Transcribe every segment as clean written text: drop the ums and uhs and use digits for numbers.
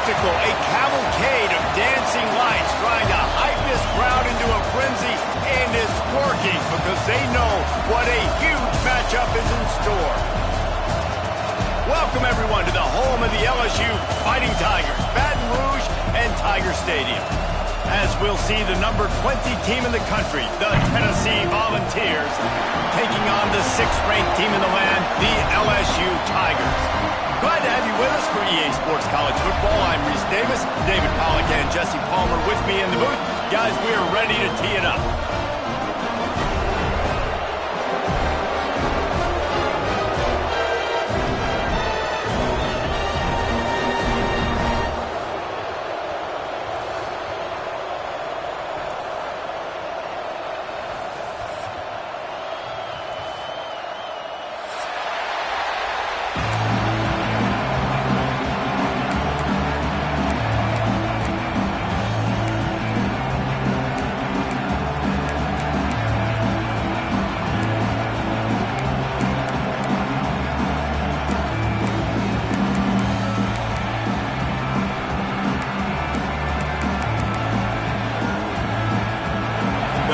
spectacle, a cavalcade of dancing lights trying to hype this crowd into a frenzy, and it's working because they know what a huge matchup is in store. Welcome, everyone, to the home of the LSU Fighting Tigers, Baton Rouge and Tiger Stadium. As we'll see the number 20 team in the country, the Tennessee Volunteers, taking on the 6th-ranked team in the land, the LSU Tigers. Glad to have you with us for EA Sports College Football. I'm Reese Davis, David Pollack and Jesse Palmer with me in the booth. Guys, we are ready to tee it up.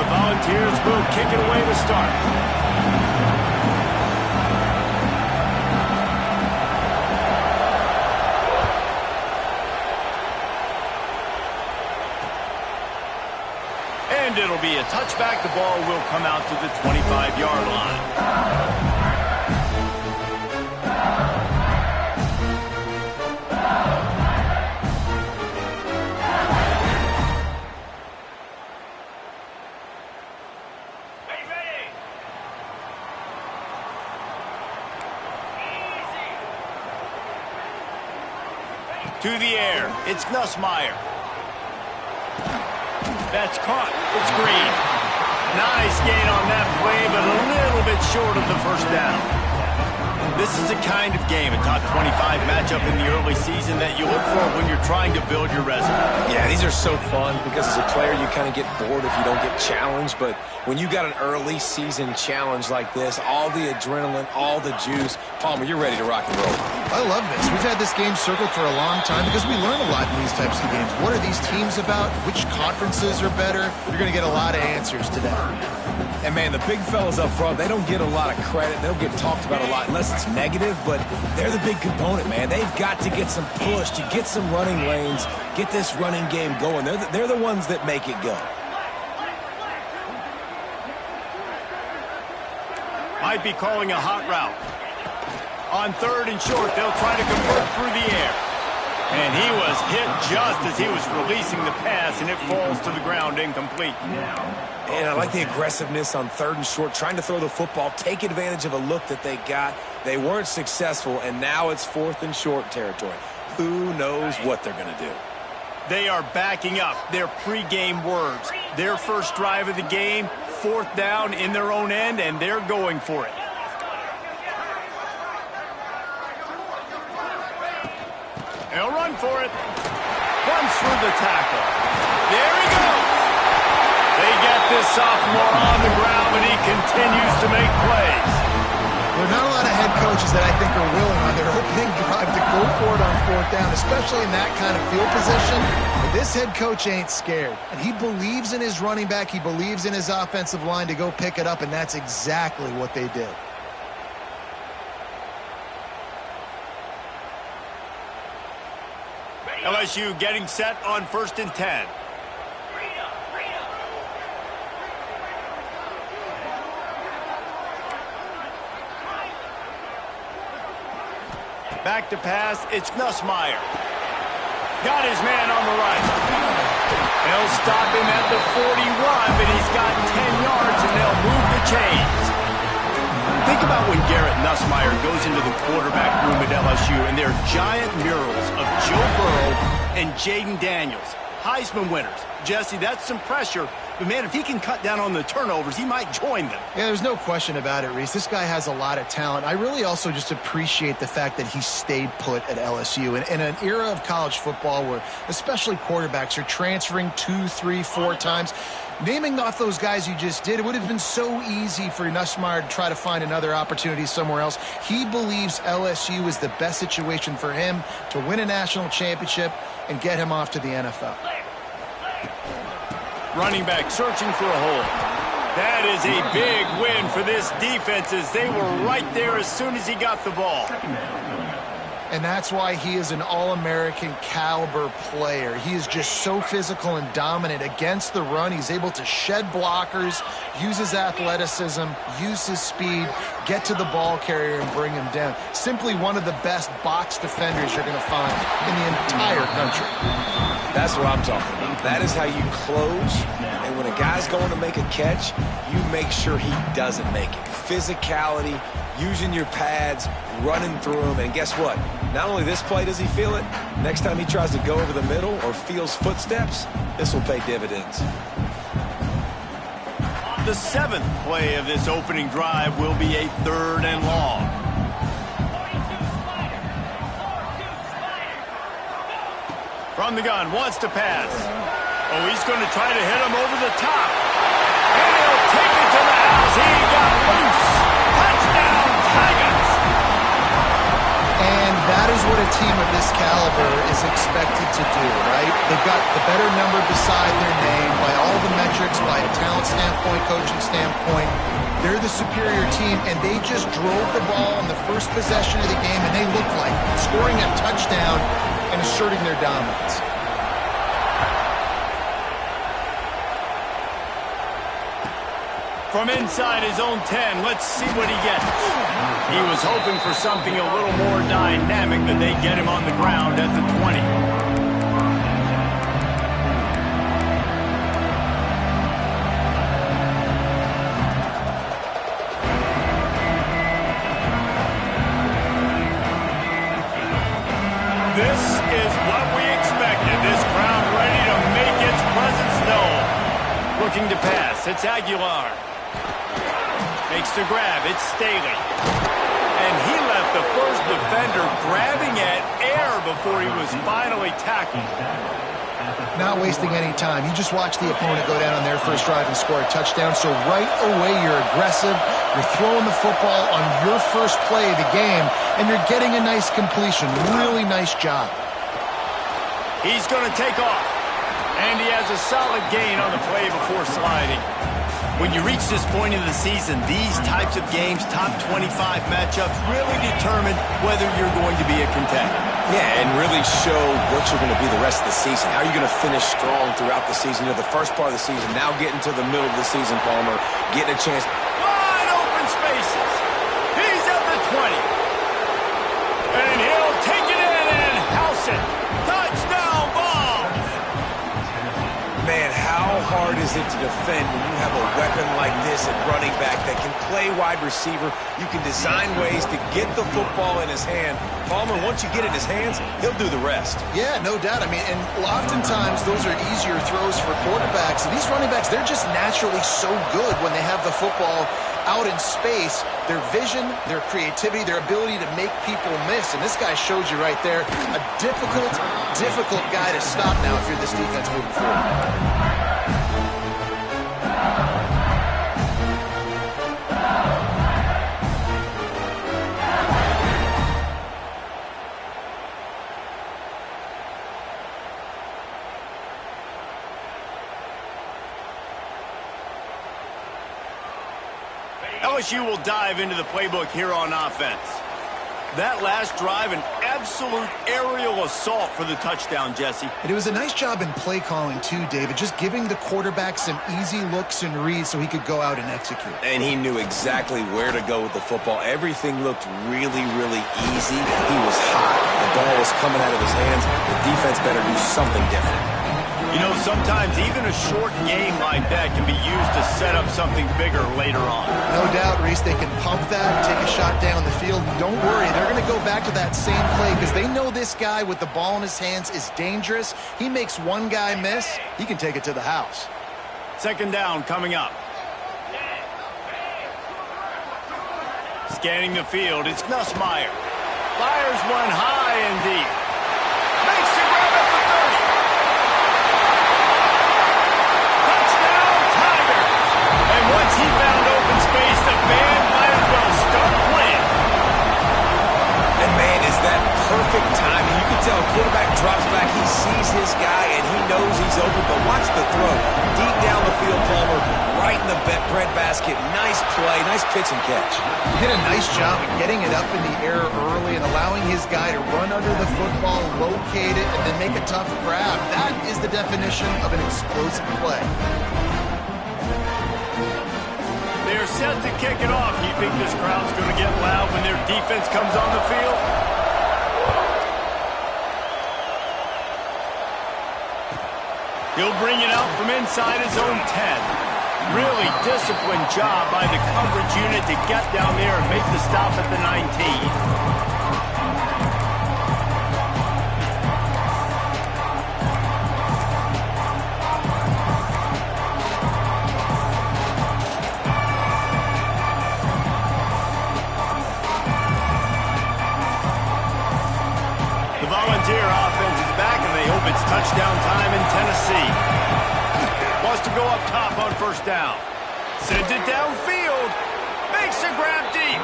Volunteers will kick it away to start. And it'll be a touchback. The ball will come out to the 25-yard line. To the air, it's Nussmeier. That's caught. It's Green. Nice gain on that play, but a little bit short of the first down. This is the kind of game, a top 25 matchup in the early season that you look for when you're trying to build your resume. Yeah, these are so fun because as a player you kind of get bored if you don't get challenged, but when you got an early season challenge like this, all the adrenaline, all the juice, Palmer, you're ready to rock and roll. I love this. We've had this game circled for a long time because we learn a lot in these types of games. What are these teams about? Which conferences are better? You're going to get a lot of answers today. And, man, the big fellas up front, they don't get a lot of credit. They don't get talked about a lot unless it's negative, but they're the big component, man. They've got to get some push, to get some running lanes, get this running game going. They're the ones that make it go. Might be calling a hot route. On 3rd and short, they'll try to convert through the air. And he was hit just as he was releasing the pass, and it falls to the ground incomplete. And I like the aggressiveness on 3rd and short, trying to throw the football, take advantage of a look that they got. They weren't successful, and now it's 4th and short territory. Who knows what they're going to do? They are backing up their pregame words. Their first drive of the game, 4th down in their own end, and they're going for it. They'll run for it. Runs through the tackle. There he goes. They get this sophomore on the ground, but he continues to make plays. There are not a lot of head coaches that I think are willing on their opening drive to go for it on 4th down, especially in that kind of field position. But this head coach ain't scared. And he believes in his running back. He believes in his offensive line to go pick it up, and that's exactly what they did. LSU getting set on 1st and 10. Back to pass, it's Nussmeier. Got his man on the right. They'll stop him at the 41, but he's got 10 yards, and they'll move the chains. Think about when Garrett Nussmeier goes into the quarterback room at LSU, and there are giant murals of Joe Burrow and Jaden Daniels, Heisman winners. Jesse, that's some pressure, But, man, if he can cut down on the turnovers, he might join them. Yeah, there's no question about it, Reese. This guy has a lot of talent. I really also just appreciate the fact that he stayed put at LSU. In an era of college football where especially quarterbacks are transferring 2, 3, 4 times, naming off those guys you just did, it would have been so easy for Nussmeier to try to find another opportunity somewhere else. He believes LSU is the best situation for him to win a national championship and get him off to the NFL. Running back searching for a hole. That is a big win for this defense as they were right there as soon as he got the ball. And that's why he is an All-American caliber player. He is just so physical and dominant against the run. He's able to shed blockers, use his athleticism, use his speed, get to the ball carrier and bring him down. Simply one of the best box defenders you're going to find in the entire country. That's what I'm talking about. That is how you close. And when a guy's going to make a catch, you make sure he doesn't make it. Physicality, using your pads, running through them. And guess what? Not only this play does he feel it, next time he tries to go over the middle or feels footsteps, this will pay dividends. The 7th play of this opening drive will be a 3rd and long. From the gun, wants to pass. Oh, he's going to try to hit him over the top. And he'll take it to the house. He got loose. Touchdown, Tigers! And that is what a team of this caliber is expected to do, right? They've got the better number beside their name by all the metrics, by a talent standpoint, coaching standpoint. They're the superior team, and they just drove the ball on the first possession of the game, and they looked like scoring a touchdown and asserting their dominance. From inside his own 10, let's see what he gets. He was hoping for something a little more dynamic, but they get him on the ground at the 20. This is what we expected. This crowd ready to make its presence known. Looking to pass, it's Aguilar. Makes the grab, it's Staley. And he left the first defender grabbing at air before he was finally tackled. Not wasting any time. You just watch the opponent go down on their first drive and score a touchdown. So right away, you're aggressive. You're throwing the football on your first play of the game, and you're getting a nice completion. Really nice job. He's going to take off. And he has a solid gain on the play before sliding. When you reach this point in the season, these types of games, top 25 matchups, really determine whether you're going to be a contender. Yeah, and really show what you're going to be the rest of the season. How are you going to finish strong throughout the season? You know, the first part of the season, now getting to the middle of the season, Palmer, getting a chance. Wide open spaces. He's at the 20. And he'll take it in and house it. Touchdown ball. Man, how hard is it to defend when you have a weapon like this at running back that can play wide receiver? You can design ways to get the football in his hand. Palmer, once you get it in his hands, he'll do the rest. Yeah, no doubt. I mean, and oftentimes those are easier throws for quarterbacks. And these running backs, they're just naturally so good when they have the football out in space. Their vision, their creativity, their ability to make people miss. And this guy shows you right there, a difficult guy to stop now if you're this defense moving forward. LSU will dive into the playbook here on offense. That last drive, an absolute aerial assault for the touchdown, Jesse. And it was a nice job in play calling too, David, just giving the quarterback some easy looks and reads so he could go out and execute. And he knew exactly where to go with the football. Everything looked really, really easy. He was hot. The ball was coming out of his hands. The defense better do something different. You know, sometimes even a short game like that can be used to set up something bigger later on. No doubt, Reese, they can pump that, take a shot down the field. Don't worry, they're going to go back to that same play because they know this guy with the ball in his hands is dangerous. He makes one guy miss, he can take it to the house. Second down coming up. Scanning the field, it's Nussmeier. Fires one high and deep. Makes the grab at the 30. Touchdown, Tigers! And once he found open space, the band might as well start playing. And man, is that perfect timing. You can tell quarterback drops back, he sees his guy, and he knows he's open, but watch the throw. Deep down the field, Palmer, right in the bread basket. Nice play, nice pitch and catch. He did a nice job of getting it up in the air early and allowing his guy to run under the football, locate it, and then make a tough grab. That is the definition of an explosive play. They're set to kick it off. You think this crowd's going to get loud when their defense comes on the field? He'll bring it out from inside his own 10. Really disciplined job by the coverage unit to get down there and make the stop at the 19. It's touchdown time in Tennessee. Wants to go up top on first down. Sends it downfield. Makes a grab deep.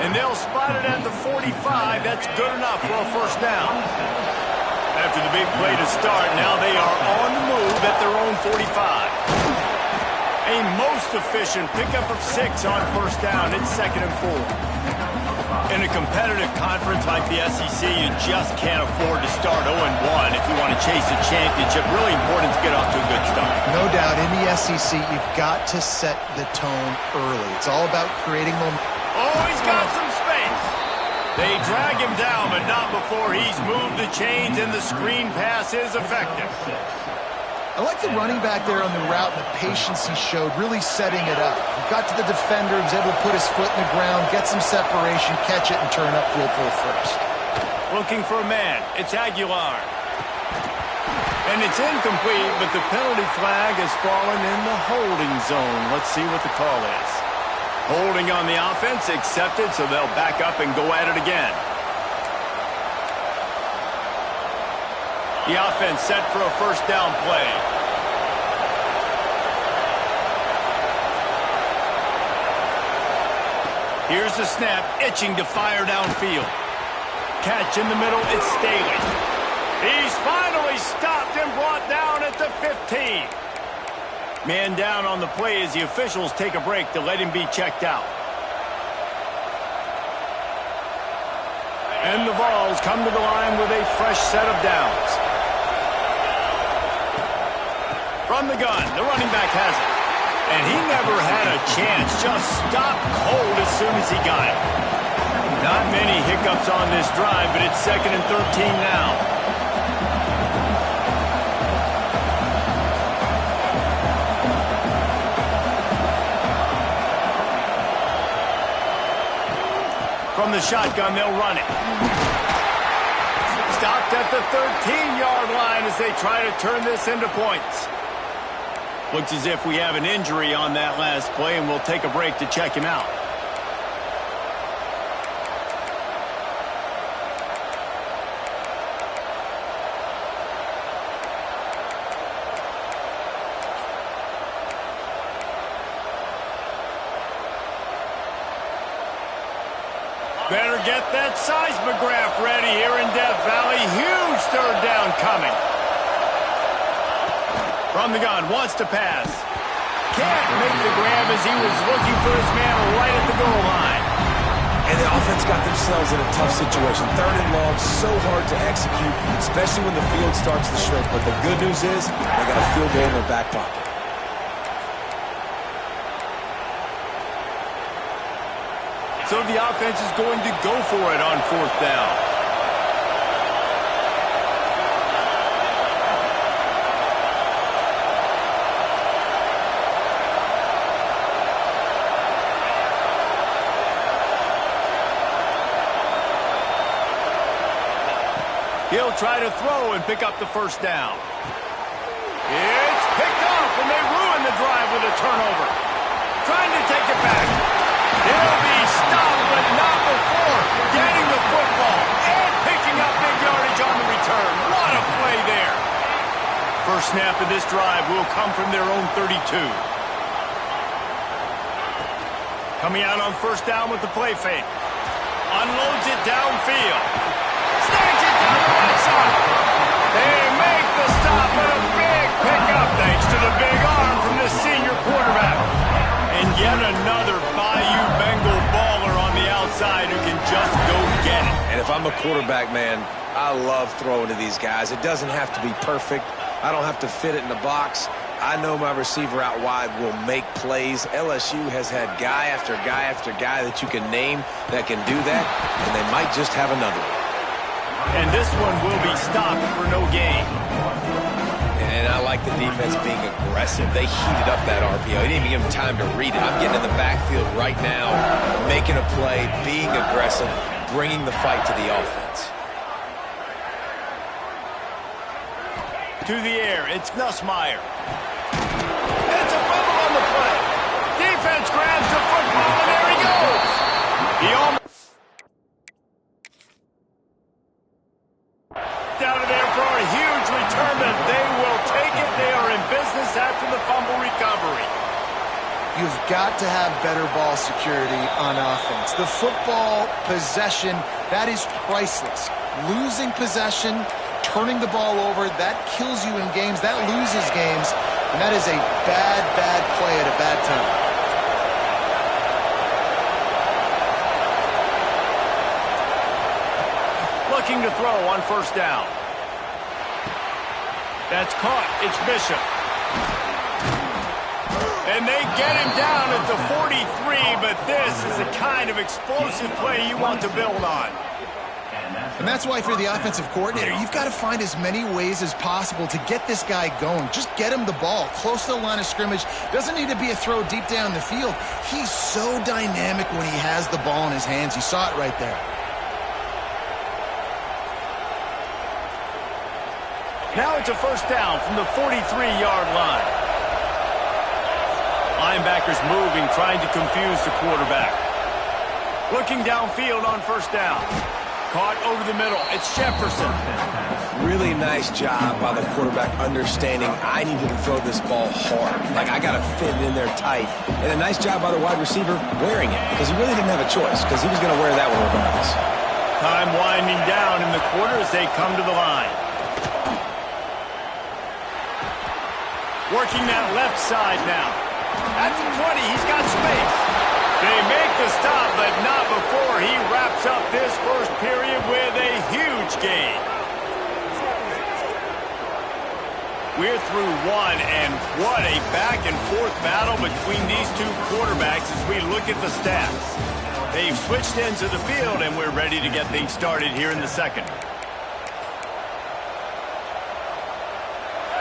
And they'll spot it at the 45. That's good enough for a first down. After the big play to start, now they are on the move at their own 45. A most efficient pickup of 6 on first down. It's 2nd and 4. In a competitive conference like the SEC, you just can't afford to start 0-1 if you want to chase a championship. Really important to get off to a good start. No doubt, in the SEC, you've got to set the tone early. It's all about creating momentum. Oh, he's got some space. They drag him down, but not before he's moved the chains, and the screen pass is effective. I like the running back there on the route and the patience he showed, really setting it up. He got to the defender, was able to put his foot in the ground, get some separation, catch it, and turn upfield for a first. Looking for a man. It's Aguilar. And it's incomplete, but the penalty flag has fallen in the holding zone. Let's see what the call is. Holding on the offense, accepted, so they'll back up and go at it again. The offense set for a first down play. Here's the snap, itching to fire downfield. Catch in the middle, it's Staley. He's finally stopped and brought down at the 15. Man down on the play as the officials take a break to let him be checked out. And the Vols come to the line with a fresh set of downs. From the gun, the running back has it. And he never had a chance, just stopped cold as soon as he got it. Not many hiccups on this drive, but it's 2nd and 13 now. From the shotgun, they'll run it. Stopped at the 13-yard line as they try to turn this into points. Looks as if we have an injury on that last play, and we'll take a break to check him out. Better get that seismograph ready here in Death Valley. Huge third down coming. From the gun, wants to pass. Can't make the grab as he was looking for his man right at the goal line. And the offense got themselves in a tough situation. 3rd and long, so hard to execute, especially when the field starts to shrink. But the good news is they got a field goal in their back pocket. So the offense is going to go for it on 4th down. He'll try to throw and pick up the first down. It's picked off, and they ruin the with a turnover. Trying to take it back. He'll be stopped, but not before getting the football and picking up big yardage on the return. What a play there. First snap of this drive will come from their own 32. Coming out on first down with the play fake. Unloads it downfield. Snags it down the right side. They make the stop, but a big pickup thanks to the big arm from this senior quarterback. And yet another Bayou Bengal baller on the outside who can just go get it. And if I'm a quarterback, man, I love throwing to these guys. It doesn't have to be perfect. I don't have to fit it in the box. I know my receiver out wide will make plays. LSU has had guy after guy after guy that you can name that can do that, and they might just have another one. And this one will be stopped for no gain. And I like the defense being aggressive. They heated up that RPO. He didn't even give him time to read it. I'm getting in the backfield right now, making a play, being aggressive, bringing the fight to the offense. To the air, it's Nussmeier. And it's a fumble on the play. Defense grabs the football, and there he goes. He almost out of there for a huge return, but they will take it. They are in business after the fumble recovery. You've got to have better ball security on offense. The football possession, that is priceless. Losing possession, turning the ball over, that kills you in games, that loses games, and that is a bad, bad play at a bad time. Looking to throw on first down. That's caught. It's Bishop. And they get him down at the 43, but this is the kind of explosive play you want to build on. And that's why if you're the offensive coordinator, you've got to find as many ways as possible to get this guy going. Just get him the ball close to the line of scrimmage. Doesn't need to be a throw deep down the field. He's so dynamic when he has the ball in his hands. You saw it right there. Now it's a first down from the 43-yard line. Linebackers moving, trying to confuse the quarterback. Looking downfield on first down. Caught over the middle. It's Jefferson. Really nice job by the quarterback understanding I needed to throw this ball hard. Like, I got to fit it in there tight. And a nice job by the wide receiver wearing it, because he really didn't have a choice, because he was going to wear that one regardless. Time winding down in the quarter as they come to the line. Working that left side now. At the 20, he's got space. They make the stop, but not before he wraps up this first period with a huge gain. We're through one, and what a back-and-forth battle between these two quarterbacks as we look at the stats. They've switched ends of the field, and we're ready to get things started here in the second.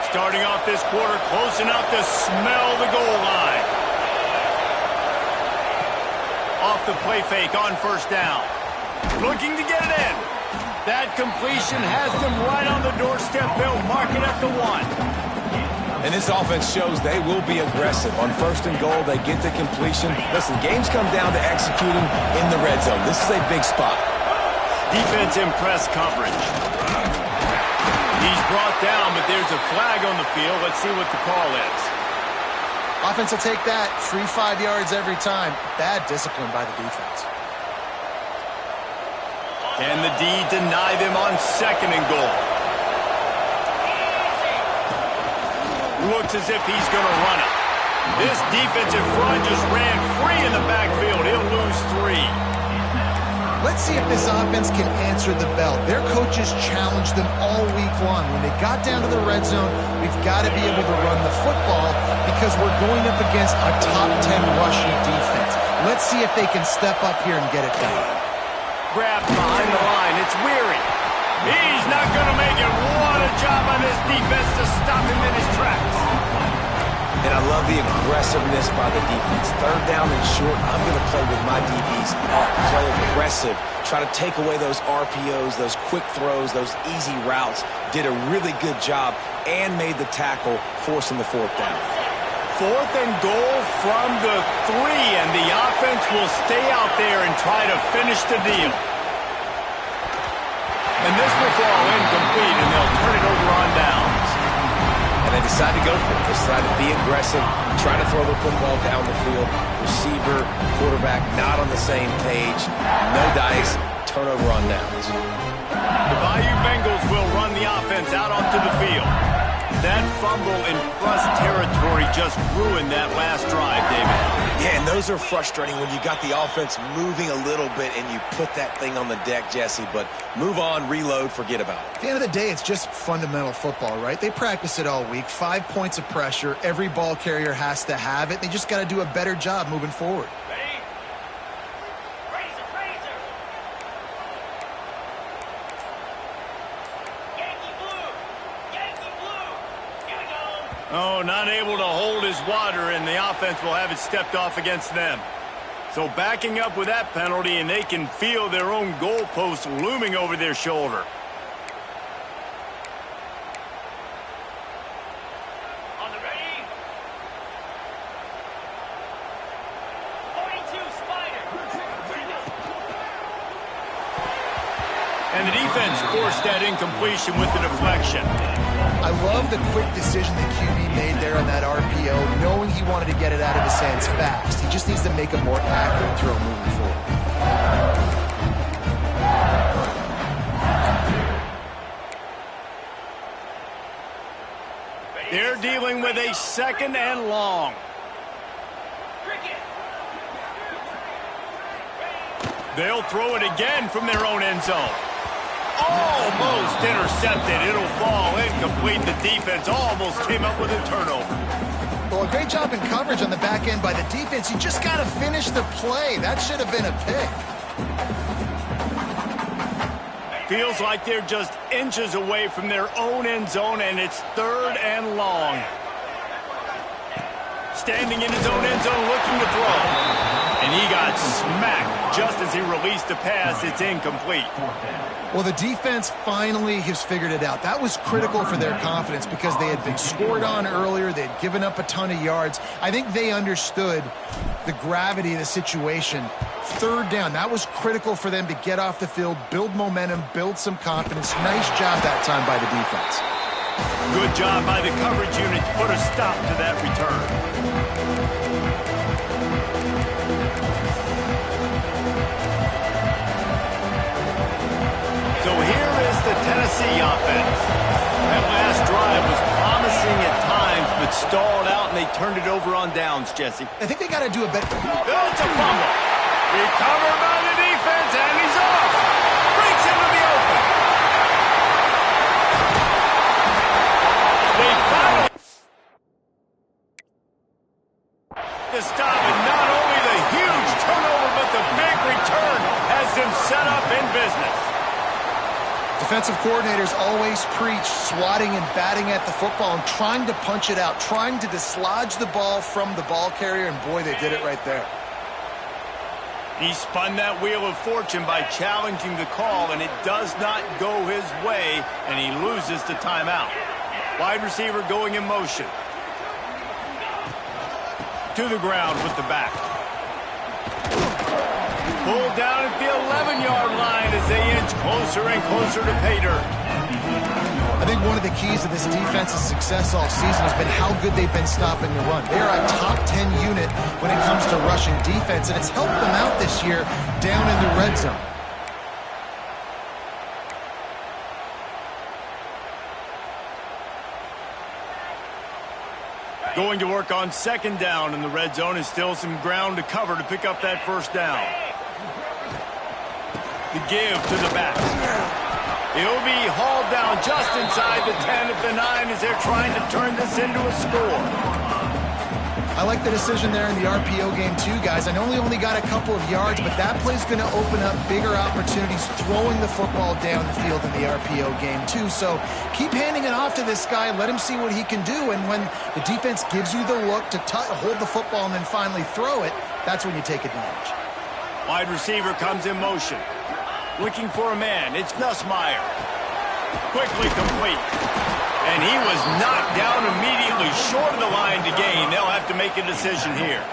Starting off this quarter close enough to smell the goal line. Off the play fake on first down. Looking to get it in. That completion has them right on the doorstep. They'll mark it at the 1. And this offense shows they will be aggressive. On first and goal, they get the completion. Listen, games come down to executing in the red zone. This is a big spot. Defense in press coverage. He's brought down, but there's a flag on the field. Let's see what the call is. Offense will take that. Free 5 yards every time. Bad discipline by the defense. Can the D deny them on second and goal? Looks as if he's going to run it. This defensive front just ran free in the backfield. He'll lose 3. Let's see if this offense can answer the bell. Their coaches challenged them all week long. When they got down to the red zone, we've got to be able to run the football because we're going up against a top 10 rushing defense. Let's see if they can step up here and get it done. Grabbed behind the line. It's Weary. He's not going to make it. What a job by this defense to stop him in his tracks. And I love the aggressiveness by the defense. Third down and short, I'm going to play with my DBs up, play aggressive, try to take away those RPOs, those quick throws, those easy routes. Did a really good job and made the tackle, forcing the fourth down. 4th and goal from the 3, and the offense will stay out there and try to finish the deal. And this will fall incomplete, and they'll turn it over on downs. And they decide to go for it. They decide to be aggressive, try to throw the football down the field. Receiver, quarterback, not on the same page. No dice, turnover on downs. The Bayou Bengals will run the offense out onto the field. That fumble in plus territory just ruined that last drive, David. Yeah, and those are frustrating when you got the offense moving a little bit and you put that thing on the deck, Jesse. But move on, reload, forget about it. At the end of the day, it's just fundamental football, right? They practice it all week. 5 points of pressure. Every ball carrier has to have it. They just got to do a better job moving forward. Oh, not able to hold his water, and the offense will have it stepped off against them. So backing up with that penalty, and they can feel their own goalpost looming over their shoulder. On the ready. 42 Spider. And the defense forced that incompletion with the deflection. I love the quick decision that QB made there on that RPO, knowing he wanted to get it out of his hands fast. He just needs to make a more accurate throw moving forward. They're dealing with a 2nd and long. They'll throw it again from their own end zone. Almost intercepted. It'll fall incomplete. The defense almost came up with a turnover. Well, a great job in coverage on the back end by the defense. You just got to finish the play. That should have been a pick. Feels like they're just inches away from their own end zone, and it's 3rd and long. Standing in his own end zone looking to throw. And he got smacked just as he released the pass. It's incomplete. Well, the defense finally has figured it out. That was critical for their confidence because they had been scored on earlier. They had given up a ton of yards. I think they understood the gravity of the situation. 3rd down, that was critical for them to get off the field, build momentum, build some confidence. Nice job that time by the defense. Good job by the coverage unit to put a stop to that return. So here is the Tennessee offense. That last drive was promising at times, but stalled out, and they turned it over on downs, Jesse. I think they got to do a better... It's a fumble. Recovered by the defense, and he's off. Breaks into the open. They finally... to stop it. Not only the huge turnover, but the big return has them set up in business. Defensive coordinators always preach swatting and batting at the football and trying to punch it out, trying to dislodge the ball from the ball carrier, and boy, they did it right there. He spun that wheel of fortune by challenging the call, and it does not go his way, and he loses the timeout. Wide receiver going in motion. To the ground with the back. Pulled down at the 11-yard line as they inch closer and closer to pay dirt. I think one of the keys to this defense's success all season has been how good they've been stopping the run. They are a top 10 unit when it comes to rushing defense, and it's helped them out this year down in the red zone. Going to work on 2nd down in the red zone, and still some ground to cover to pick up that 1st down. The give to the back. He'll be hauled down just inside the 10 at the 9 as they're trying to turn this into a score. I like the decision there in the RPO game too, guys. I know he only got a couple of yards, but that play's going to open up bigger opportunities throwing the football down the field in the RPO game too. So keep handing it off to this guy. Let him see what he can do. And when the defense gives you the look to hold the football and then finally throw it, that's when you take advantage. Wide receiver comes in motion. Looking for a man. It's Nussmeier. Quickly complete. And he was knocked down immediately short of the line to gain. They'll have to make a decision here.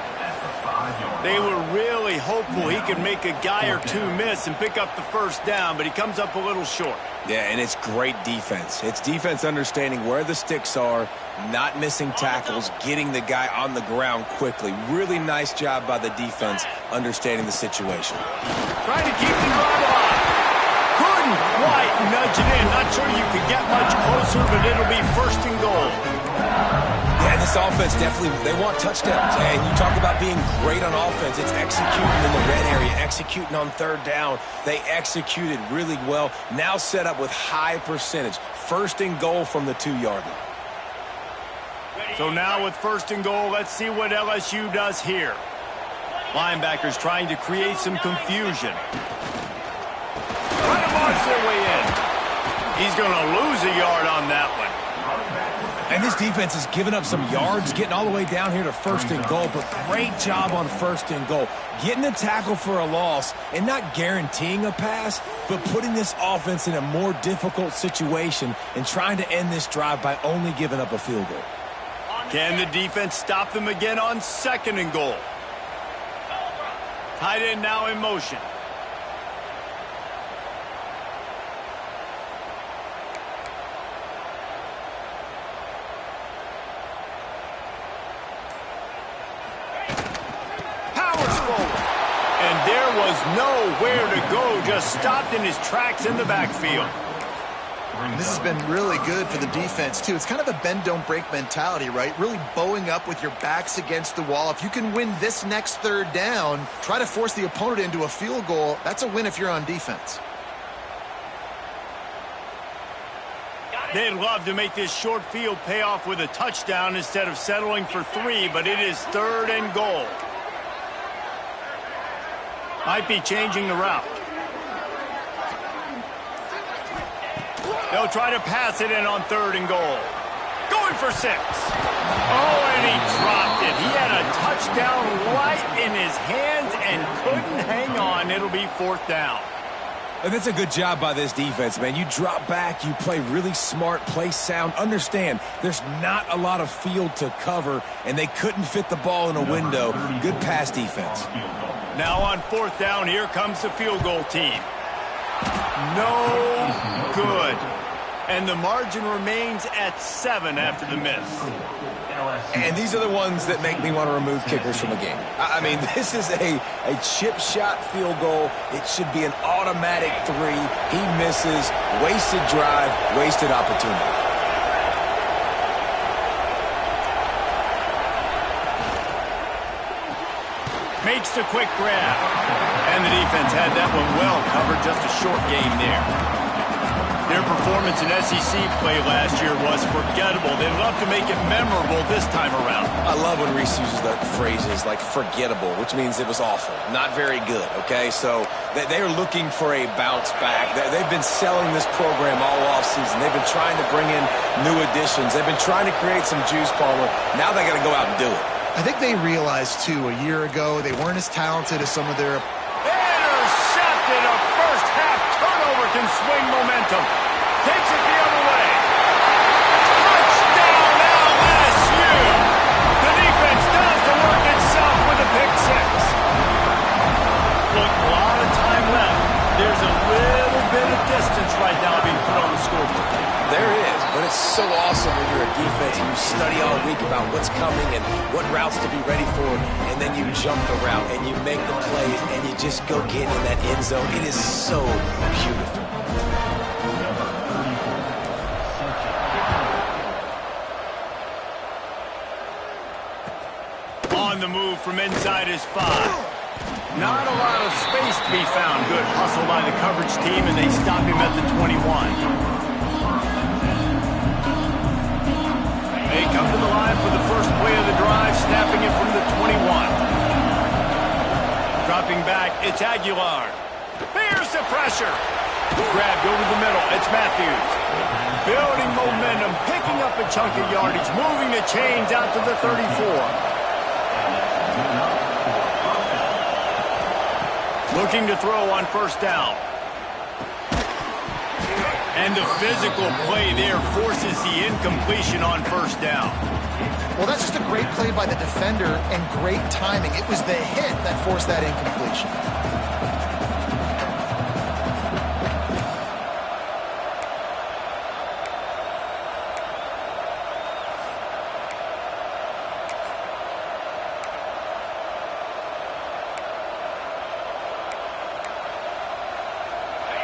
They were really hopeful he could make a guy or two miss and pick up the first down, but he comes up a little short. Yeah, and it's great defense. It's defense understanding where the sticks are, not missing tackles, getting the guy on the ground quickly. Really nice job by the defense understanding the situation. Trying to keep the drive alive. Couldn't quite nudge it in. Not sure you could get much closer, but it'll be first and goal. Yeah, this offense definitely, they want touchdowns. And you talk about being great on offense. It's executing in the red area, executing on third down. They executed really well. Now set up with high percentage. First and goal from the 2-yard line. So now with first and goal, let's see what LSU does here. Linebackers trying to create some confusion. Trying to march their way in. He's going to lose a yard on that one. And this defense has given up some yards, getting all the way down here to first and goal, but great job on first and goal. Getting a tackle for a loss and not guaranteeing a pass, but putting this offense in a more difficult situation and trying to end this drive by only giving up a field goal. Can the defense stop them again on second and goal? Tight end now in motion. And there was nowhere to go, just stopped in his tracks in the backfield. And this has been really good for the defense, too. It's kind of a bend-don't-break mentality, right? Really bowing up with your backs against the wall. If you can win this next third down, try to force the opponent into a field goal. That's a win if you're on defense. They'd love to make this short field pay off with a touchdown instead of settling for 3, but it is third and goal. Might be changing the route. They'll try to pass it in on third and goal. Going for 6. Oh, and he dropped it. He had a touchdown right in his hands and couldn't hang on. It'll be fourth down. And that's a good job by this defense, man. You drop back, you play really smart, play sound. Understand, there's not a lot of field to cover, and they couldn't fit the ball in a window. Good pass defense. Now on fourth down, here comes the field goal team. No good. And the margin remains at 7 after the miss. And these are the ones that make me want to remove kickers from a game. I mean, this is a chip shot field goal. It should be an automatic 3. He misses. Wasted drive, wasted opportunity. Makes the quick grab. And the defense had that one well covered. Just a short gain there. Their performance in SEC play last year was forgettable. They'd love to make it memorable this time around. I love when Reese uses the phrases like forgettable, which means it was awful, not very good, okay? So they're looking for a bounce back. They've been selling this program all offseason. They've been trying to bring in new additions. They've been trying to create some juice, Palmer. Now they got to go out and do it. I think they realized, too, a year ago they weren't as talented as some of their... Intercepted. A first-half turnover can swing momentum. Takes it the other way. Touchdown, LSU. The defense does the work itself with a pick 6. Look, a lot of time left. There's a little bit of distance right now being put on the scoreboard. There is, but it's so awesome when you're a defense and you study all week about what's coming and what routes to be ready for, and then you jump the route and you make the play and you just go get in that end zone. It is so beautiful. On the move from inside his 5. Not a lot of space to be found. Good hustle by the coverage team, and they stop him at the 21. They come to the line for the first play of the drive, snapping it from the 21. Dropping back, it's Aguilar. Here's the pressure. Grabbed over the middle, it's Matthews. Building momentum, picking up a chunk of yardage, moving the chains out to the 34. Looking to throw on first down. And the physical play there forces the incompletion on first down. Well, that's just a great play by the defender and great timing. It was the hit that forced that incompletion.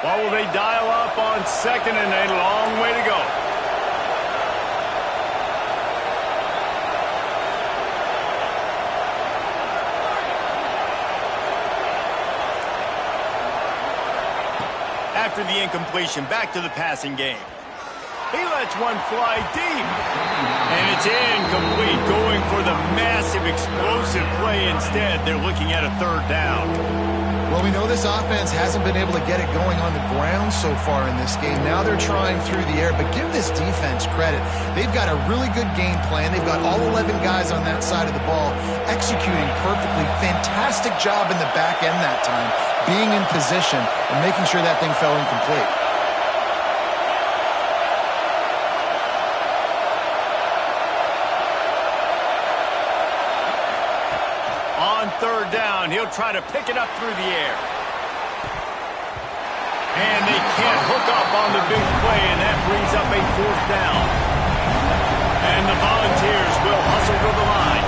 What will they dial up on second and a long way to go? After the incompletion, back to the passing game. He lets one fly deep. And it's incomplete, going for the massive explosive play instead. They're looking at a third down. Well, we know this offense hasn't been able to get it going on the ground so far in this game. Now they're trying through the air, but give this defense credit. They've got a really good game plan. They've got all 11 guys on that side of the ball executing perfectly. Fantastic job in the back end that time, being in position and making sure that thing fell incomplete. On third down, he'll try to pick it up through the air. And they can't hook up on the big play, and that brings up a fourth down. And the Volunteers will hustle to the line.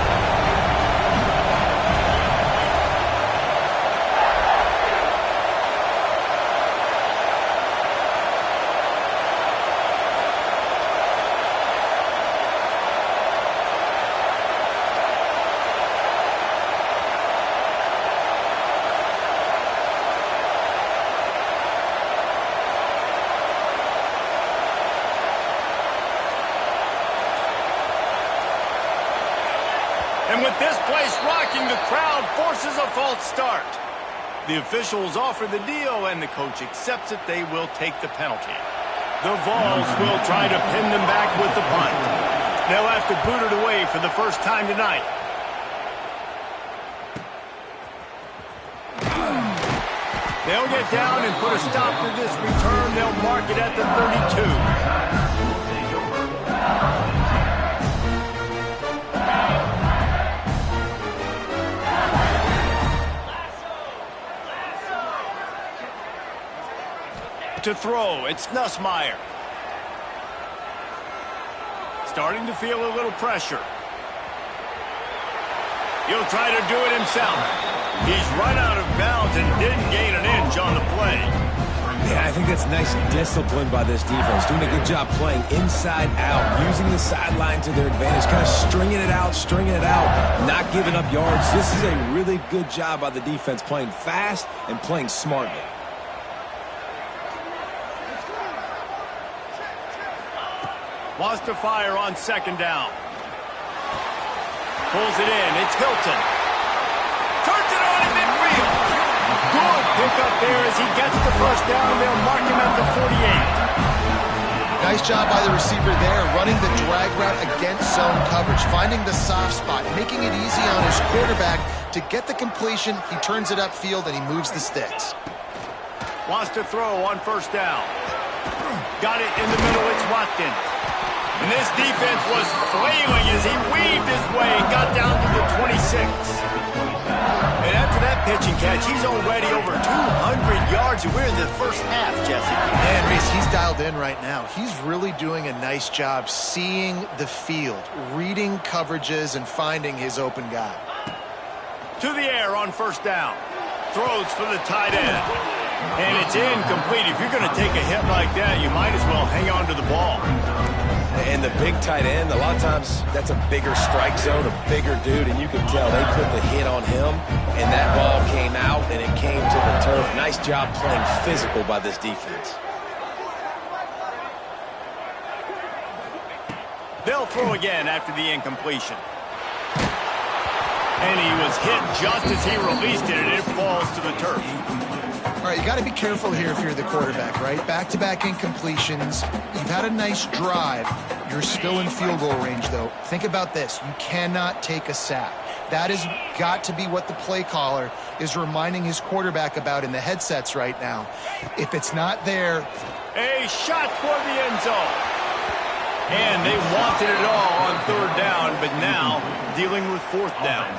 And with this place rocking, the crowd forces a false start. The officials offer the deal, and the coach accepts it. They will take the penalty. The Vols will try to pin them back with the punt. They'll have to boot it away for the first time tonight. They'll get down and put a stop to this return. They'll mark it at the 32. To throw, it's Nussmeier. Starting to feel a little pressure. He'll try to do it himself. He's run out of bounds and didn't gain an inch on the play. Yeah, I think that's nice discipline by this defense. Doing a good job playing inside out, using the sideline to their advantage, kind of stringing it out, not giving up yards. This is a really good job by the defense, playing fast and playing smartly. Wants to fire on second down. Pulls it in. It's Hilton. Turns it on in midfield. Good pickup there as he gets the first down. They'll mark him at the 48. Nice job by the receiver there, running the drag route against zone coverage, finding the soft spot, making it easy on his quarterback to get the completion. He turns it upfield and he moves the sticks. Wants to throw on first down. Got it in the middle. It's Watkins. And this defense was flailing as he weaved his way and got down to the 26. And after that pitch and catch, he's already over 200 yards. We're in the first half, Jesse. Man, Reese, he's dialed in right now. He's really doing a nice job seeing the field, reading coverages, and finding his open guy. To the air on first down. Throws for the tight end. And it's incomplete. If you're going to take a hit like that, you might as well hang on to the ball. And the big tight end, a lot of times that's a bigger strike zone, a bigger dude, and you can tell they put the hit on him, and that ball came out, and it came to the turf. Nice job playing physical by this defense. They'll throw again after the incompletion. And he was hit just as he released it, and it falls to the turf. All right, you got to be careful here if you're the quarterback, right? Back-to-back incompletions. You've had a nice drive. You're still in field goal range, though. Think about this. You cannot take a sack. That has got to be what the play caller is reminding his quarterback about in the headsets right now. If it's not there... A shot toward the end zone. And they wanted it all on third down, but now dealing with fourth down.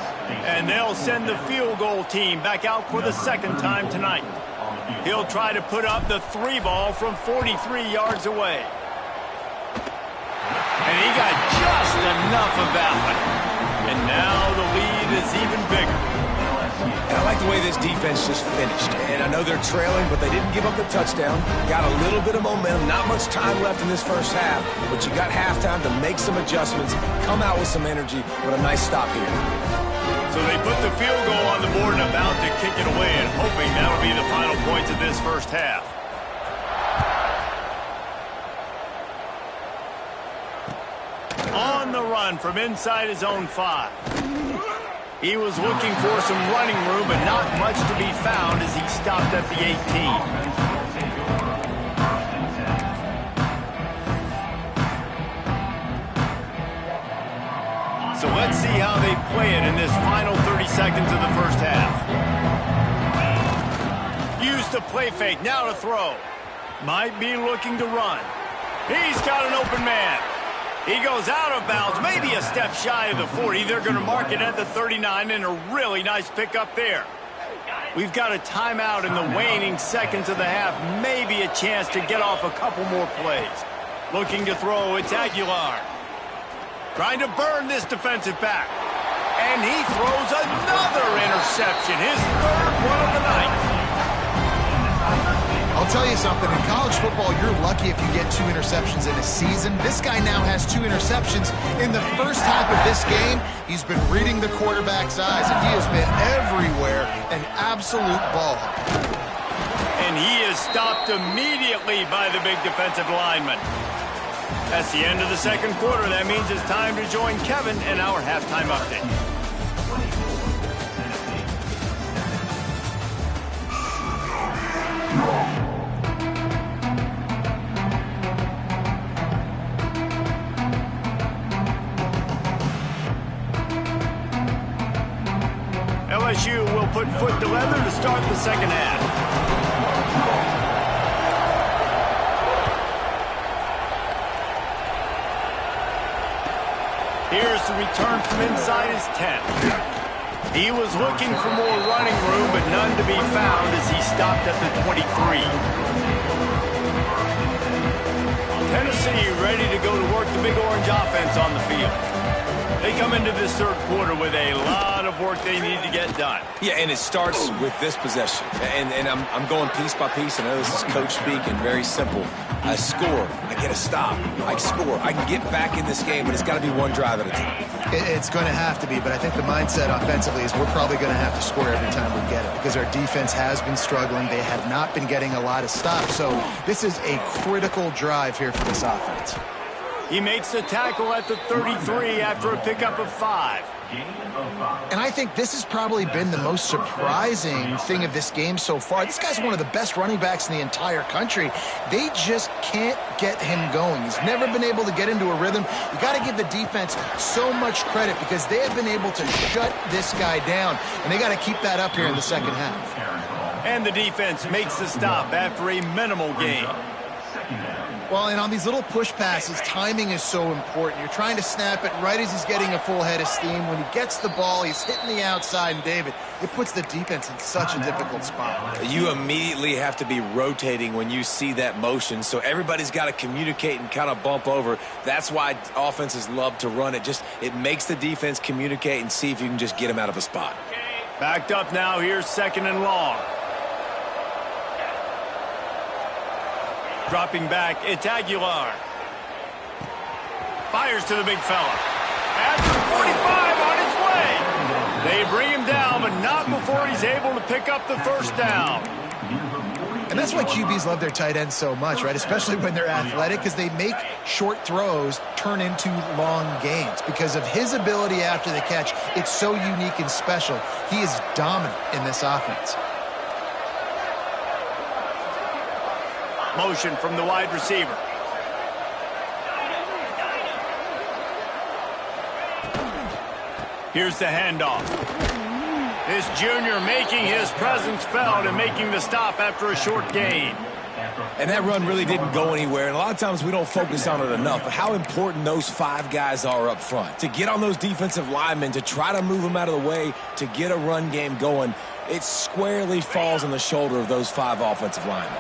And they'll send the field goal team back out for the second time tonight. He'll try to put up the 3 ball from 43 yards away. And he got just enough of that one. And now the lead is even bigger. And I like the way this defense just finished. And I know they're trailing, but they didn't give up the touchdown. Got a little bit of momentum. Not much time left in this first half. But you got halftime to make some adjustments, come out with some energy, with a nice stop here. So they put the field goal on the board and about to kick it away and hoping that'll be the final points of this first half. On the run from inside his own 5. He was looking for some running room, but not much to be found as he stopped at the 18. So let's see how they play it in this final 30 seconds of the first half. Use the play fake, now to throw. Might be looking to run. He's got an open man. He goes out of bounds, maybe a step shy of the 40. They're going to mark it at the 39, and a really nice pickup there. We've got a timeout in the waning seconds of the half, maybe a chance to get off a couple more plays. Looking to throw, it's Aguilar. Trying to burn this defensive back. And he throws another interception, his third one of the night. I'll tell you something, in college football, you're lucky if you get 2 interceptions in a season. This guy now has 2 interceptions in the first half of this game. He's been reading the quarterback's eyes, and he has been everywhere, an absolute ball. And he is stopped immediately by the big defensive lineman. That's the end of the second quarter. That means it's time to join Kevin in our halftime update. LSU will put foot to leather to start the second half. Here's the return from inside his 10. He was looking for more running room, but none to be found as he stopped at the 23. Tennessee ready to go to work the Big Orange offense on the field. They come into this third quarter with a lot of work they need to get done. Yeah, and it starts with this possession. And I'm going piece by piece. I know this is coach speak and very simple. I score. I get a stop. I score. I can get back in this game, but it's got to be one drive at a time. It's going to have to be, but I think the mindset offensively is we're probably going to have to score every time we get it because our defense has been struggling. They have not been getting a lot of stops. So this is a critical drive here for this offense. He makes the tackle at the 33 after a pickup of 5. And I think this has probably been the most surprising thing of this game so far. This guy's one of the best running backs in the entire country. They just can't get him going. He's never been able to get into a rhythm. You got to give the defense so much credit because they have been able to shut this guy down, and they got to keep that up here in the second half. And the defense makes the stop after a minimal gain. Well, and on these little push passes, timing is so important. You're trying to snap it right as he's getting a full head of steam. When he gets the ball, he's hitting the outside, and David, it puts the defense in such a difficult spot. You immediately have to be rotating when you see that motion, so everybody's got to communicate and kind of bump over. That's why offenses love to run it. It makes the defense communicate and see if you can just get him out of a spot. Backed up now, here's second and long. Dropping back, it's Aguilar. Fires to the big fella. At the 45 on his way. They bring him down, but not before he's able to pick up the first down. And that's why QBs love their tight ends so much, right? Especially when they're athletic, because they make short throws turn into long gains. Because of his ability after the catch, it's so unique and special. He is dominant in this offense. Motion from the wide receiver. Here's the handoff. This junior making his presence felt and making the stop after a short gain. And that run really didn't go anywhere, and a lot of times we don't focus on it enough, but how important those 5 guys are up front. To get on those defensive linemen, to try to move them out of the way, to get a run game going, it squarely falls on the shoulder of those 5 offensive linemen.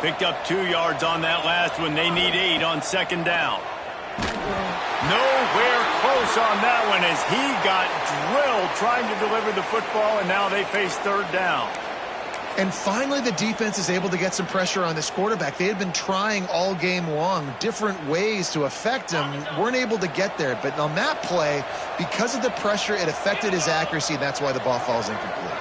Picked up 2 yards on that last one. They need 8 on second down. Nowhere close on that one as he got drilled trying to deliver the football, and now they face third down. And finally, the defense is able to get some pressure on this quarterback. They had been trying all game long different ways to affect him, weren't able to get there. But on that play, because of the pressure, it affected his accuracy, and that's why the ball falls incomplete.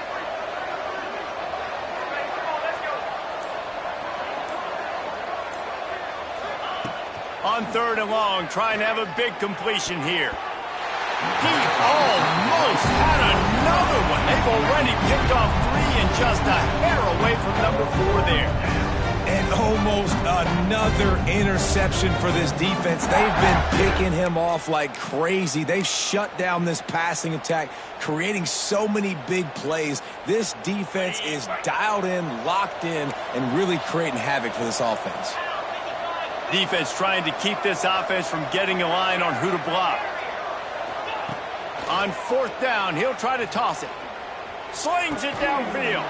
On third and long, trying to have a big completion here. He almost had another one. They've already picked off 3 and just a hair away from number 4 there. And almost another interception for this defense. They've been picking him off like crazy. They've shut down this passing attack, creating so many big plays. This defense is dialed in, locked in, and really creating havoc for this offense. Defense trying to keep this offense from getting a line on who to block. On fourth down, he'll try to toss it. Slings it downfield.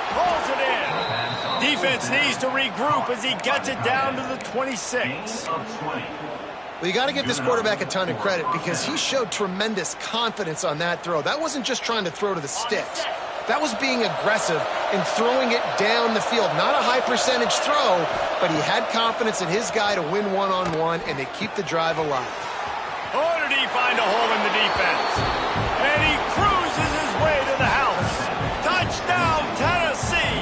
Pulls it in. Defense needs to regroup as he gets it down to the 26. Well, you got to give this quarterback a ton of credit because he showed tremendous confidence on that throw. That wasn't just trying to throw to the sticks. That was being aggressive and throwing it down the field. Not a high percentage throw, but he had confidence in his guy to win one-on-one and to keep the drive alive. Oh, did he find a hole in the defense? And he cruises his way to the house. Touchdown, Tennessee!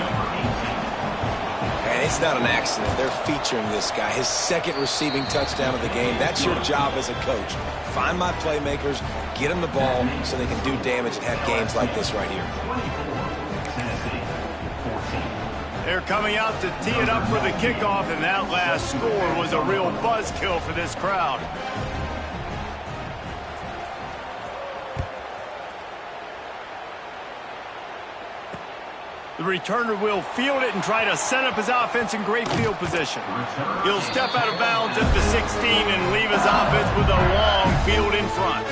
And it's not an accident. They're featuring this guy. His 2nd receiving touchdown of the game. That's your job as a coach. Find my playmakers, get them the ball so they can do damage and have games like this right here. They're coming out to tee it up for the kickoff, and that last score was a real buzzkill for this crowd. The returner will field it and try to set up his offense in great field position. He'll step out of bounds at the 16 and leave his offense with a long field in front.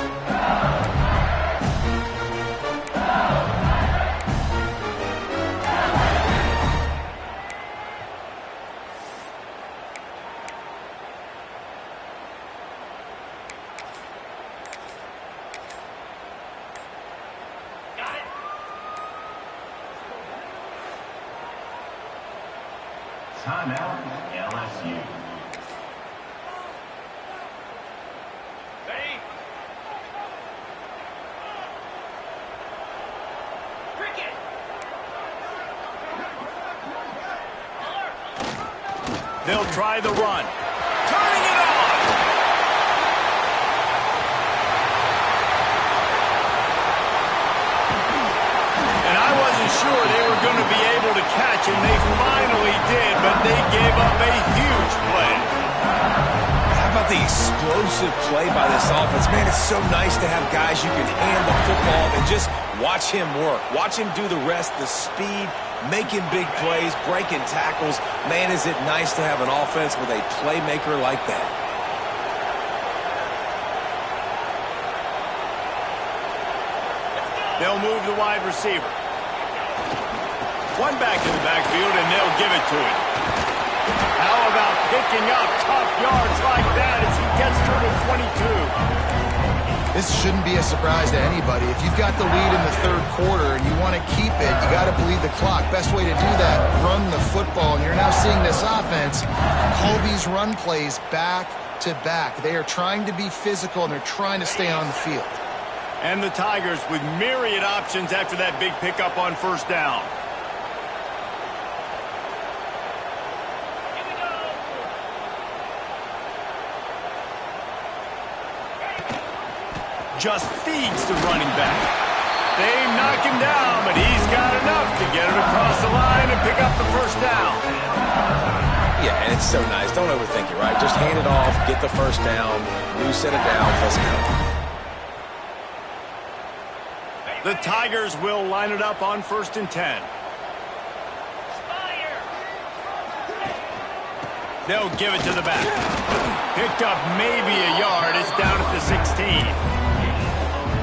Timeout, LSU. Ready? Cricket! They'll try the run. Turning it on! And I wasn't sure they were going to be able to catch him. They finally did, but they gave up a huge play. How about the explosive play by this offense? Man, it's so nice to have guys you can hand the football and just watch him work. Watch him do the rest, the speed, making big plays, breaking tackles. Man, is it nice to have an offense with a playmaker like that. They'll move the wide receiver. One back in the backfield, and they'll give it to him. How about picking up tough yards like that as he gets to the 22? This shouldn't be a surprise to anybody. If you've got the lead in the 3rd quarter and you want to keep it, you got to bleed the clock. Best way to do that, run the football. And you're now seeing this offense call these run plays back to back. They are trying to be physical, and they're trying to stay on the field. And the Tigers with myriad options after that big pickup on first down. Just feeds the running back. They knock him down, but he's got enough to get him across the line and pick up the first down. Yeah, and it's so nice. Don't overthink it, right? Just hand it off, get the first down, new set of downs, let's go. The Tigers will line it up on 1st and 10. They'll give it to the back. Picked up maybe a yard. It's down at the 16.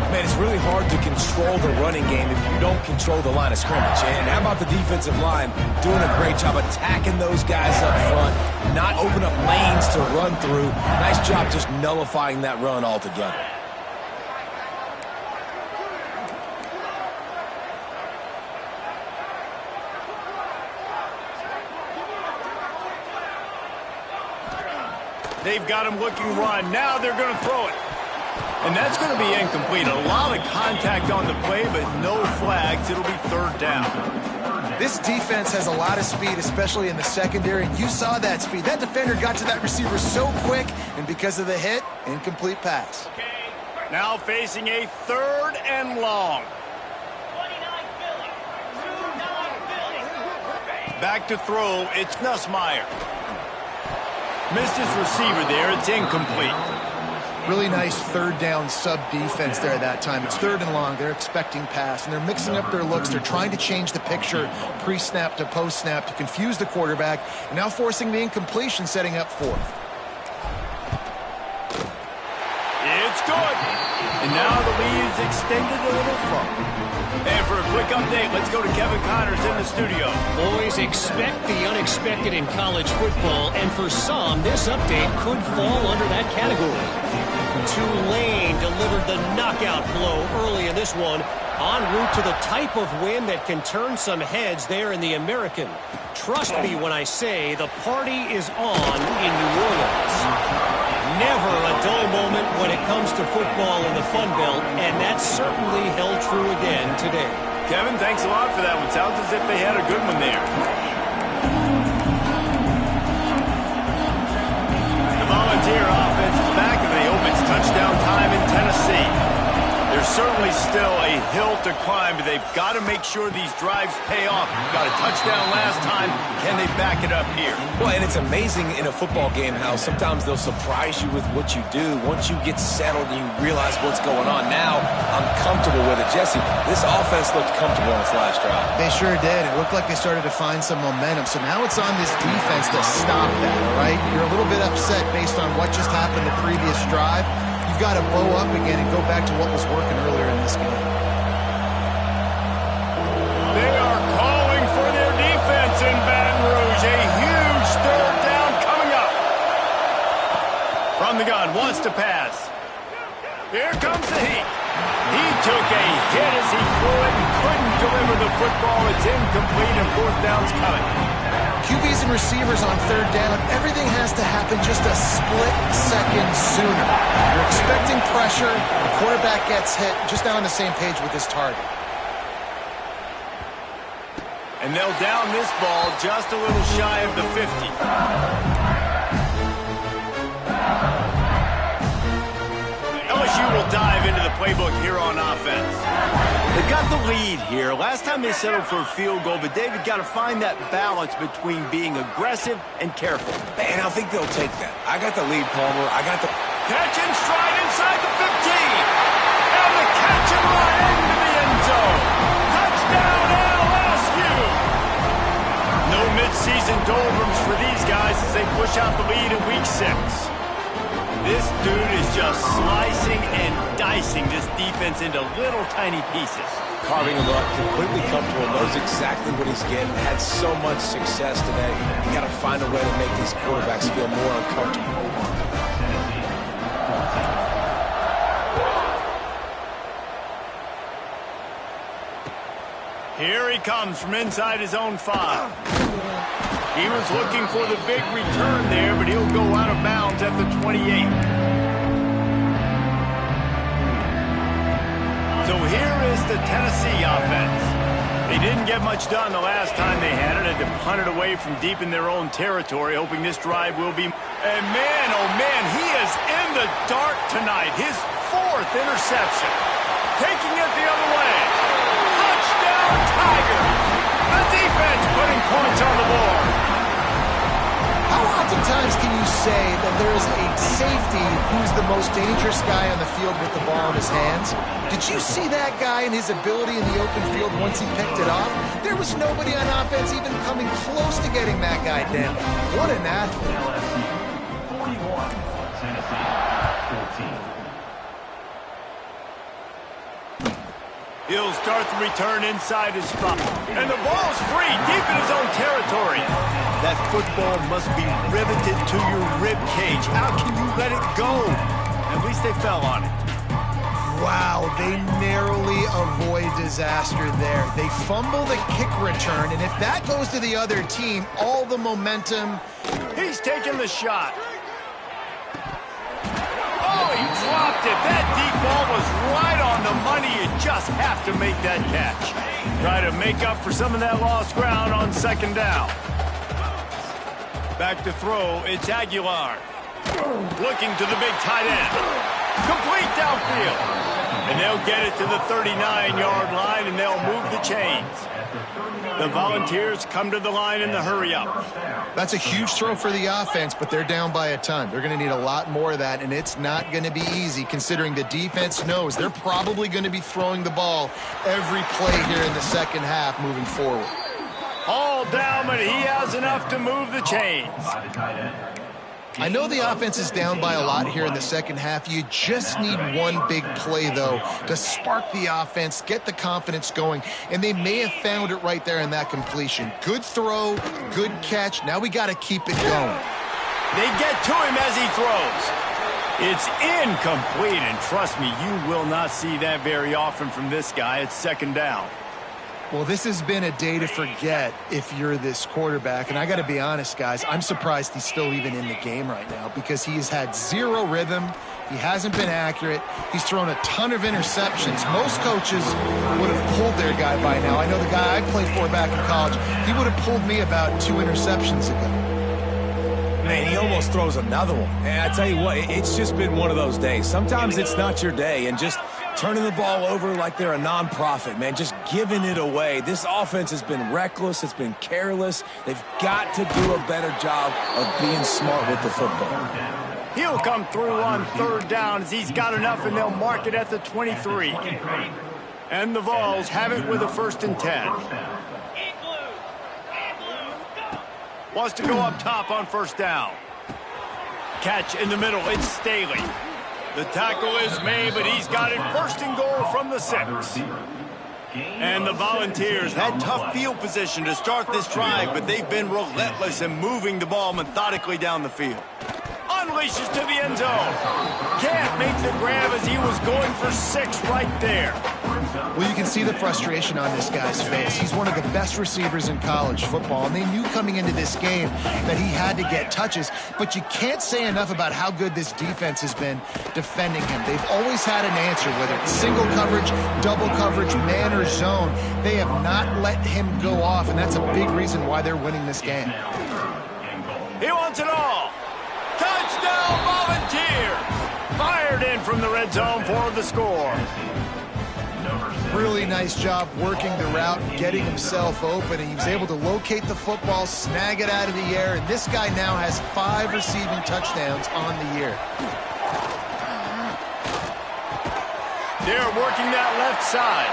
Man, it's really hard to control the running game if you don't control the line of scrimmage. And how about the defensive line doing a great job attacking those guys up front, not open up lanes to run through. Nice job just nullifying that run altogether. They've got him looking run. Now they're going to throw it. And that's going to be incomplete. A lot of contact on the play, but no flags. It'll be 3rd down. This defense has a lot of speed, especially in the secondary. You saw that speed. That defender got to that receiver so quick, and because of the hit, incomplete pass. Now facing a 3rd and long. Back to throw. It's Nussmeier. Missed his receiver there. It's incomplete. Really nice 3rd down sub-defense there that time. It's 3rd and long. They're expecting pass, and they're mixing up their looks. They're trying to change the picture pre-snap to post-snap to confuse the quarterback, and now forcing the incompletion, setting up 4th. It's good. And now the lead is extended a little further. And for a quick update, let's go to Kevin Connors in the studio. Boys, expect the unexpected in college football, and for some, this update could fall under that category. Tulane delivered the knockout blow early in this one, en route to the type of win that can turn some heads there in the American. Trust me when I say the party is on in New Orleans. Never a dull moment when it comes to football in the Fun Belt, and that certainly held true again today. Kevin, thanks a lot for that one. Sounds as if they had a good one there. The Volunteer offense is back, and they hope it's touchdown time in Tennessee. There's certainly still a hill to climb, but they've got to make sure these drives pay off. Got a touchdown last time. Can they back it up here? Well, and it's amazing in a football game how sometimes they'll surprise you with what you do. Once you get settled and you realize what's going on, now I'm comfortable with it. Jesse, this offense looked comfortable on its last drive. They sure did. It looked like they started to find some momentum. So now it's on this defense to stop that, all right? You're a little bit upset based on what just happened the previous drive. You've got to blow up again and go back to what was working earlier in this game. They are calling for their defense in Baton Rouge. A huge 3rd down coming up. From the gun, wants to pass. Here comes the heat. He took a hit as he threw it and couldn't deliver the football. It's incomplete and 4th down's coming. QBs and receivers on 3rd down, everything has to happen just a split second sooner. You're expecting pressure, the quarterback gets hit, just not on the same page with his target. And they'll down this ball just a little shy of the 50. LSU will dive into the playbook here on offense. They've got the lead here. Last time they settled for a field goal, but David got to find that balance between being aggressive and careful. And I think they'll take that. I got the lead, Palmer. I got the... Catch and stride inside the 15. And the catch and run into the end zone. Touchdown LSU. No midseason doldrums for these guys as they push out the lead in week 6. This dude is just slicing and dicing this defense into little tiny pieces. Carving him up, completely comfortable, knows exactly what he's getting, had so much success today. You got to find a way to make these quarterbacks feel more uncomfortable. Here he comes from inside his own 5. He was looking for the big return there, but he'll go out of bounds at the 28. So here is the Tennessee offense. They didn't get much done the last time they had it. Had to punt it away from deep in their own territory, hoping this drive will be... And man, oh man, he is in the dark tonight. His 4th interception. Taking it the other way. Touchdown, Tigers! The defense putting points on the board. How oftentimes can you say that there's a safety who's the most dangerous guy on the field with the ball in his hands. Did you see that guy and his ability in the open field once he picked it off? There was nobody on offense even coming close to getting that guy down. What an athlete. 41, Tennessee 14. He'll start the return inside his spot. And the ball's free, deep in his own territory. That football must be riveted to your rib cage. How can you let it go? At least they fell on it. Wow, they narrowly avoid disaster there. They fumble the kick return, and if that goes to the other team, all the momentum. He's taking the shot. Oh, he dropped it. That deep ball was right on the money. You just have to make that catch. Try to make up for some of that lost ground on second down. Back to throw, it's Aguilar. Looking to the big tight end. Complete downfield. And they'll get it to the 39-yard line, and they'll move the chains. The Volunteers come to the line in the hurry-up. That's a huge throw for the offense, but they're down by a ton. They're going to need a lot more of that, and it's not going to be easy considering the defense knows they're probably going to be throwing the ball every play here in the second half moving forward. All down, but he has enough to move the chains. I know the offense is down by a lot here in the second half. You just need one big play, though, to spark the offense, get the confidence going, and they may have found it right there in that completion. Good throw, good catch. Now we got to keep it going. They get to him as he throws. It's incomplete, and trust me, you will not see that very often from this guy. It's second down. Well, this has been a day to forget if you're this quarterback. And I got to be honest, guys, I'm surprised he's still even in the game right now because he has had zero rhythm. He hasn't been accurate. He's thrown a ton of interceptions. Most coaches would have pulled their guy by now. I know the guy I played for back in college, he would have pulled me about 2 interceptions ago. Man, he almost throws another one. And I tell you what, it's just been one of those days. Sometimes it's not your day, and just turning the ball over like they're a nonprofit, man, just giving it away. This offense has been reckless. It's been careless. They've got to do a better job of being smart with the football. He'll come through on third down as he's got enough, and they'll mark it at the 23. And the Vols have it with a 1st and 10. Wants to go up top on 1st down. Catch in the middle. It's Staley. The tackle is made, but he's got it 1st and goal from the 6. And the Volunteers had tough field position to start this drive, but they've been relentless in moving the ball methodically down the field. Unleashes to the end zone. Can't make the grab as he was going for 6 right there. Well, you can see the frustration on this guy's face. He's one of the best receivers in college football, and they knew coming into this game that he had to get touches, but you can't say enough about how good this defense has been defending him. They've always had an answer, whether it's single coverage, double coverage, man or zone. They have not let him go off, and that's a big reason why they're winning this game. He wants it all. Touchdown, Volunteers! Fired in from the red zone for the score. Really nice job working the route, getting himself open, and he was able to locate the football, snag it out of the air, and this guy now has 5 receiving touchdowns on the year. They're working that left side.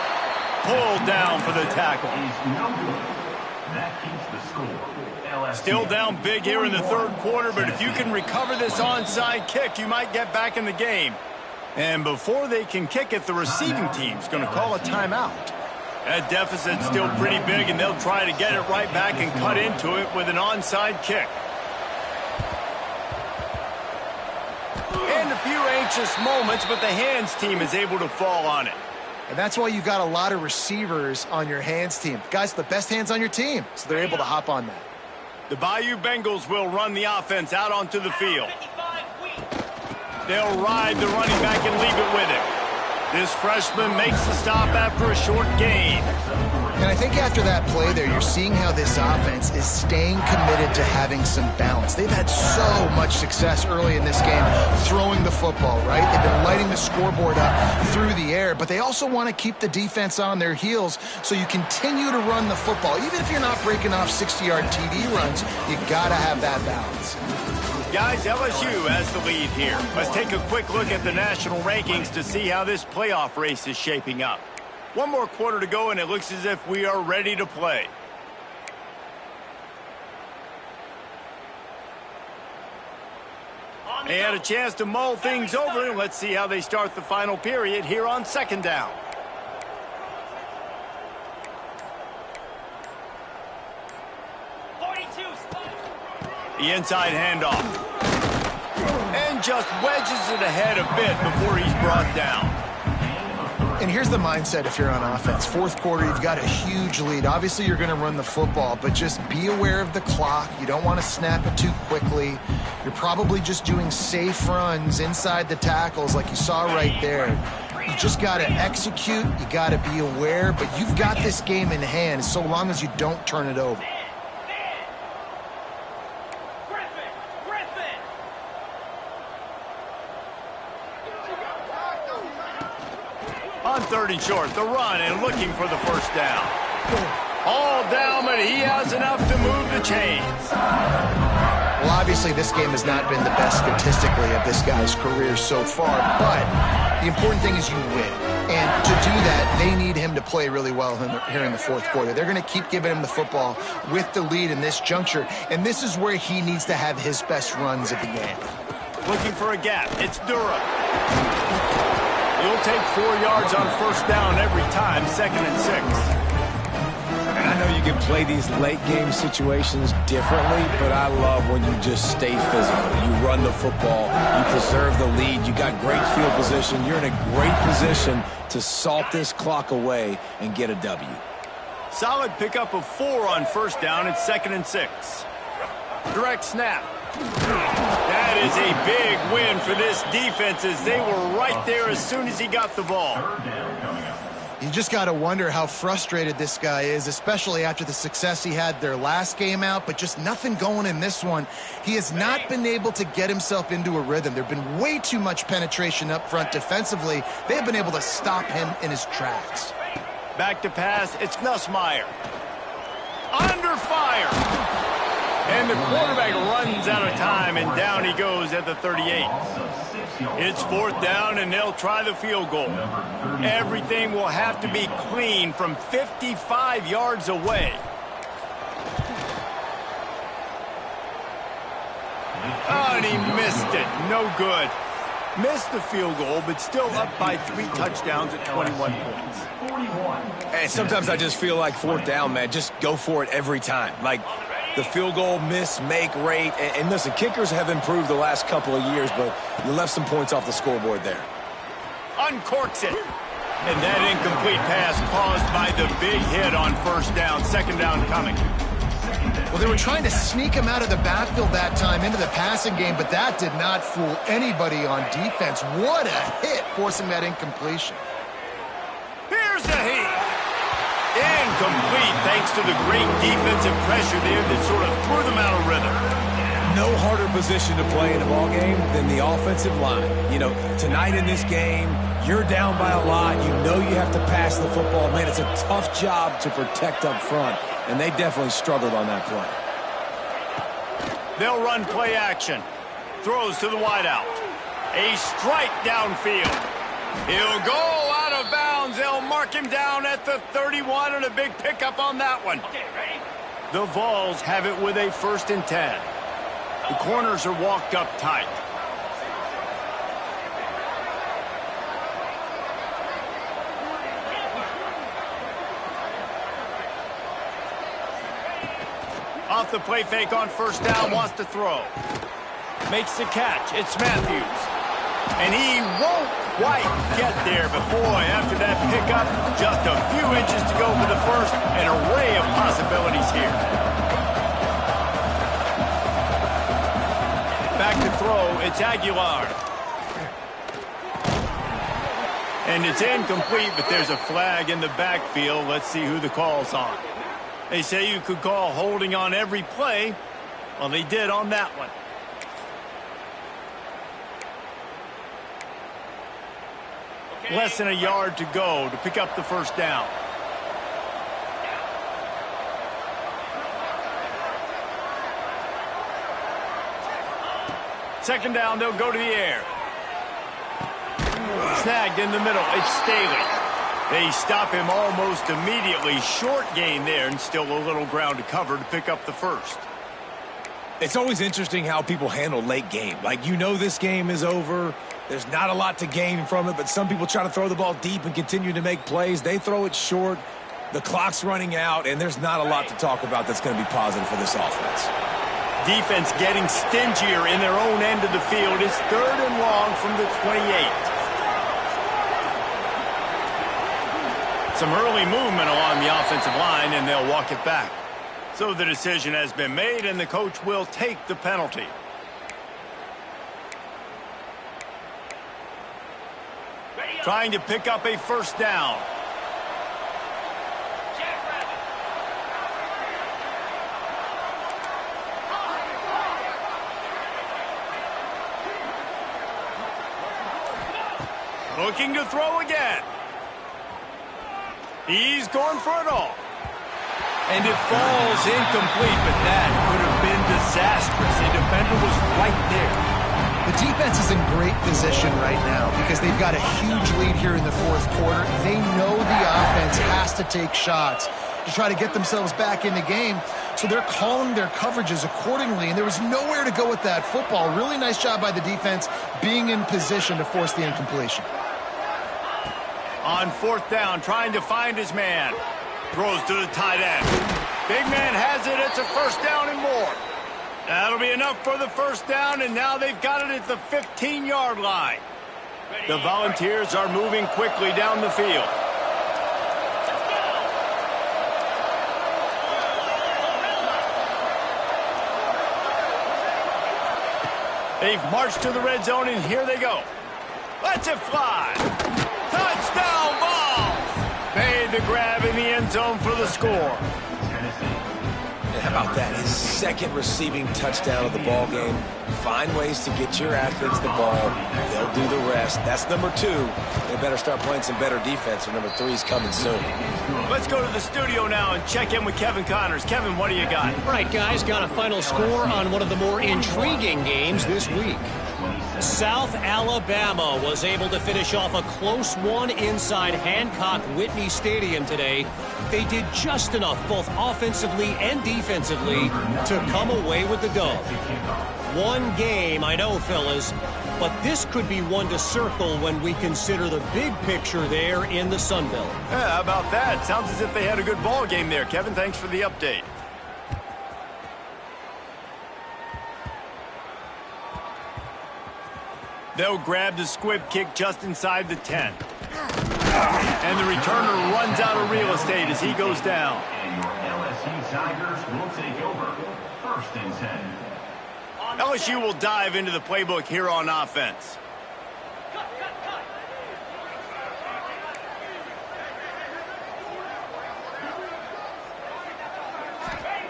Pulled down for the tackle. That keeps the score. Still down big here in the 3rd quarter, but if you can recover this onside kick, you might get back in the game. And before they can kick it, the receiving team's going to call a timeout. That deficit's still pretty big, and they'll try to get it right back and cut into it with an onside kick. And a few anxious moments, but the hands team is able to fall on it. And that's why you've got a lot of receivers on your hands team. Guys, the best hands on your team, so they're able to hop on that. The Bayou Bengals will run the offense out onto the field. They'll ride the running back and leave it with him. This freshman makes the stop after a short gain. And I think after that play there, you're seeing how this offense is staying committed to having some balance. They've had so much success early in this game throwing the football, right? They've been lighting the scoreboard up through the air, but they also want to keep the defense on their heels so you continue to run the football. Even if you're not breaking off 60-yard TD runs, you got to have that balance. Guys, LSU has the lead here. Let's take a quick look at the national rankings to see how this playoff race is shaping up. One more quarter to go, and it looks as if we are ready to play. They had a chance to mull things over, and let's see how they start the final period here on second down. The inside handoff. And just wedges it ahead a bit before he's brought down. And here's the mindset if you're on offense. Fourth quarter, you've got a huge lead. Obviously, you're going to run the football, but just be aware of the clock. You don't want to snap it too quickly. You're probably just doing safe runs inside the tackles like you saw right there. You just got to execute. You got to be aware, but you've got this game in hand so long as you don't turn it over. On third and short, the run and looking for the first down. All down, but he has enough to move the chains. Well, obviously, this game has not been the best statistically of this guy's career so far, but the important thing is you win. And to do that, they need him to play really well here in the fourth quarter. They're going to keep giving him the football with the lead in this juncture, and this is where he needs to have his best runs at the end. Looking for a gap. It's Durham. He'll take 4 yards on first down every time, 2nd and 6. And I know you can play these late game situations differently, but I love when you just stay physical. You run the football, you preserve the lead, you got great field position, you're in a great position to salt this clock away and get a W. Solid pickup of 4 on first down. It's 2nd and 6. Direct snap. That is a big win for this defense as they were right there as soon as he got the ball. You just got to wonder how frustrated this guy is, especially after the success he had their last game out, but just nothing going in this one. He has not been able to get himself into a rhythm. There have been way too much penetration up front defensively. They've been able to stop him in his tracks. Back to pass. It's Nussmeier. Under fire. And the quarterback runs out of time, and down he goes at the 38. It's fourth down, and they'll try the field goal. Everything will have to be clean from 55 yards away. Oh, and he missed it. No good. Missed the field goal, but still up by 3 touchdowns at 21 points. Hey, sometimes I just feel like fourth down, man. Just go for it every time. Like, the field goal miss-make rate. And listen, kickers have improved the last couple of years, but you left some points off the scoreboard there. Uncorks it. And that incomplete pass caused by the big hit on first down. 2nd down coming. Well, they were trying to sneak him out of the backfield that time into the passing game, but that did not fool anybody on defense. What a hit, forcing that incompletion. Here's a hit. Incomplete thanks to the great defensive pressure there that sort of threw them out of rhythm. No harder position to play in a ball game than the offensive line. You know, tonight in this game, you're down by a lot. You know you have to pass the football. Man, it's a tough job to protect up front, and they definitely struggled on that play. They'll run play action. Throws to the wideout. A strike downfield. He'll go out of bounds. They'll mark him down at the 31, and a big pickup on that one. The Vols have it with a 1st and 10. The corners are walked up tight. Off the play fake on first down, wants to throw. Makes the catch. It's Matthews. And he won't quite get there, but boy, after that pickup, just a few inches to go for the first. An array of possibilities here. Back to throw, it's Aguilar. And it's incomplete, but there's a flag in the backfield. Let's see who the call's on. They say you could call holding on every play. Well, they did on that one. Less than a yard to go to pick up the first down. Second down, they'll go to the air. Snagged in the middle. It's Staley. They stop him almost immediately. Short gain there, and still a little ground to cover to pick up the first. It's always interesting how people handle late game. Like, you know this game is over. There's not a lot to gain from it, but some people try to throw the ball deep and continue to make plays. They throw it short. The clock's running out, and there's not a lot to talk about that's going to be positive for this offense. Defense getting stingier in their own end of the field. It's 3rd and long from the 28. Some early movement along the offensive line, and they'll walk it back. So the decision has been made, and the coach will take the penalty. Trying to pick up a first down. Looking to throw again. He's going for it all. And it falls incomplete, but that could have been disastrous. A defender was right there. The defense is in great position right now because they've got a huge lead here in the 4th quarter. They know the offense has to take shots to try to get themselves back in the game, so they're calling their coverages accordingly, and there was nowhere to go with that football. Really nice job by the defense being in position to force the incompletion. On 4th down, trying to find his man. Throws to the tight end. Big man has it. It's a first down and more. That'll be enough for the first down, and now they've got it at the 15-yard line. The Volunteers are moving quickly down the field. They've marched to the red zone, and here they go. Let's it fly. Touchdown ball. Made the grab in the end zone for the score. And how about that? His 2nd receiving touchdown of the ball game. Find ways to get your athletes the ball. They'll do the rest. That's number 2. They better start playing some better defense, or number 3 is coming soon. Let's go to the studio now and check in with Kevin Connors. Kevin, what do you got? All right, guys, got a final score on one of the more intriguing games this week. South Alabama was able to finish off a close one inside Hancock-Whitney Stadium today. They did just enough, both offensively and defensively, to come away with the dub. One game, I know, fellas, but this could be one to circle when we consider the big picture there in the Sun Belt. Yeah, how about that? Sounds as if they had a good ball game there. Kevin, thanks for the update. They'll grab the squib kick just inside the 10. And the returner runs out of real estate as he goes down. And your LSU Tigers will take over. 1st and 10. LSU will dive into the playbook here on offense.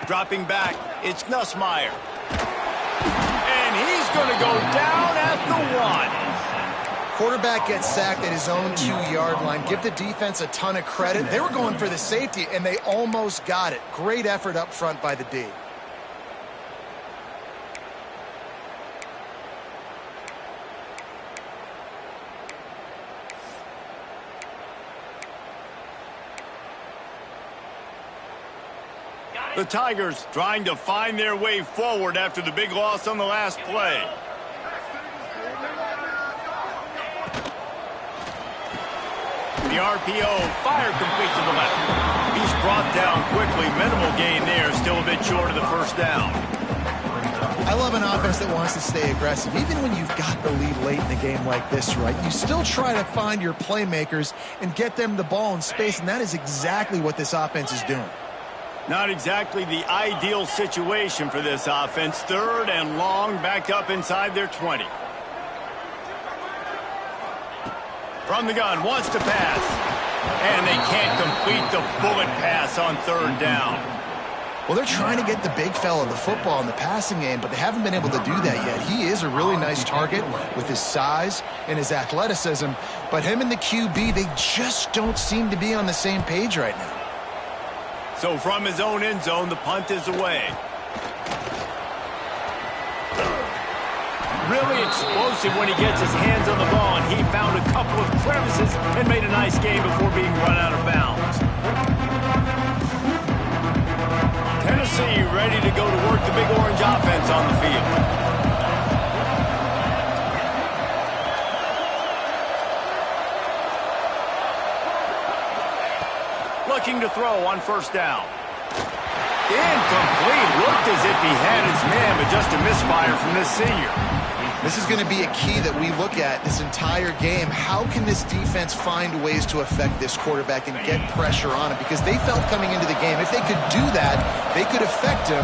Dropping back, it's Nussmeier. And he's going to go down at the 1. Quarterback gets sacked at his own 2-yard line. Give the defense a ton of credit. They were going for the safety, and they almost got it. Great effort up front by the D. The Tigers trying to find their way forward after the big loss on the last play. The RPO, fire complete to the left. He's brought down quickly. Minimal gain there, still a bit short of the first down. I love an offense that wants to stay aggressive. Even when you've got the lead late in a game like this, right, you still try to find your playmakers and get them the ball in space, and that is exactly what this offense is doing. Not exactly the ideal situation for this offense. 3rd and long, back up inside their 20. From the gun, wants to pass. And they can't complete the bullet pass on 3rd down. Well, they're trying to get the big fella the football in the passing game, but they haven't been able to do that yet. He is a really nice target with his size and his athleticism, but him and the QB, they just don't seem to be on the same page right now. So from his own end zone, the punt is away. Really explosive when he gets his hands on the ball, and he found a couple of crevices and made a nice game before being run out of bounds. Tennessee ready to go to work the Big Orange offense on the field. Looking to throw on first down. Incomplete. Looked as if he had his man, but just a misfire from this senior. This is going to be a key that we look at this entire game. How can this defense find ways to affect this quarterback and get pressure on him? Because they felt coming into the game, if they could do that, they could affect him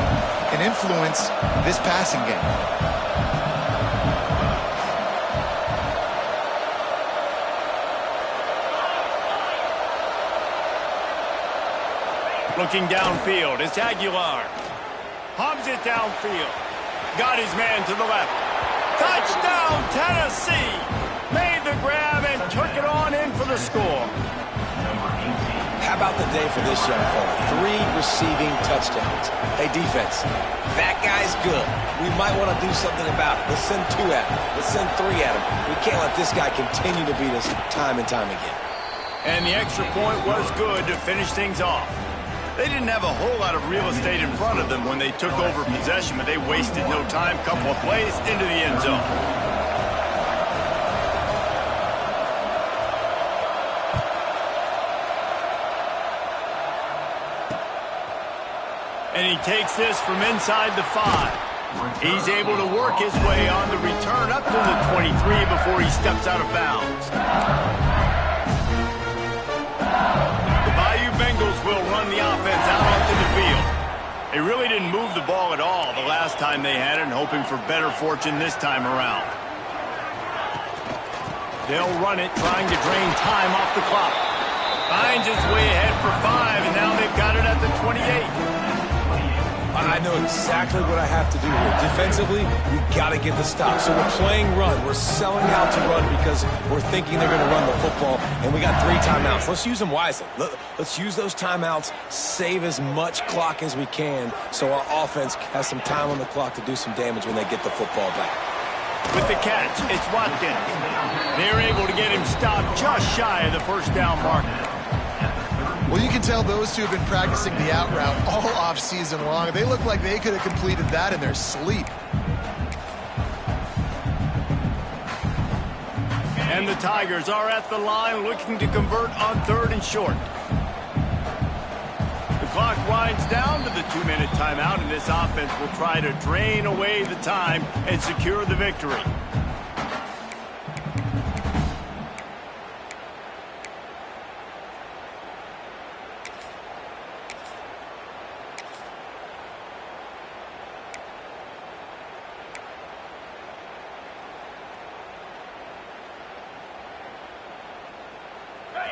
and influence this passing game. Looking downfield, it's Aguilar. Hubs it downfield. Got his man to the left. Touchdown, Tennessee! Made the grab and took it on in for the score. How about the day for this young fella? 3 receiving touchdowns. Hey, defense, that guy's good. We might want to do something about it. Let's send 2 at him. Let's send 3 at him. We can't let this guy continue to beat us time and time again. And the extra point was good to finish things off. They didn't have a whole lot of real estate in front of them when they took over possession, but they wasted no time. Couple of plays into the end zone. And he takes this from inside the 5. He's able to work his way on the return up to the 23 before he steps out of bounds. Bengals will run the offense out onto the field. They really didn't move the ball at all the last time they had it, and hoping for better fortune this time around. They'll run it, trying to drain time off the clock. Finds his way ahead for 5, and now they've got it at the 28. I know exactly what I have to do here. Defensively, we got to get the stop. So we're playing run. We're selling out to run because we're thinking they're going to run the football, and we got 3 timeouts. Let's use them wisely. Let's use those timeouts, save as much clock as we can so our offense has some time on the clock to do some damage when they get the football back. With the catch, it's Watkins. They're able to get him stopped just shy of the first down marker. Well, you can tell those two have been practicing the out route all off-season long. They look like they could have completed that in their sleep. And the Tigers are at the line looking to convert on 3rd and short. The clock winds down to the 2-minute timeout, and this offense will try to drain away the time and secure the victory.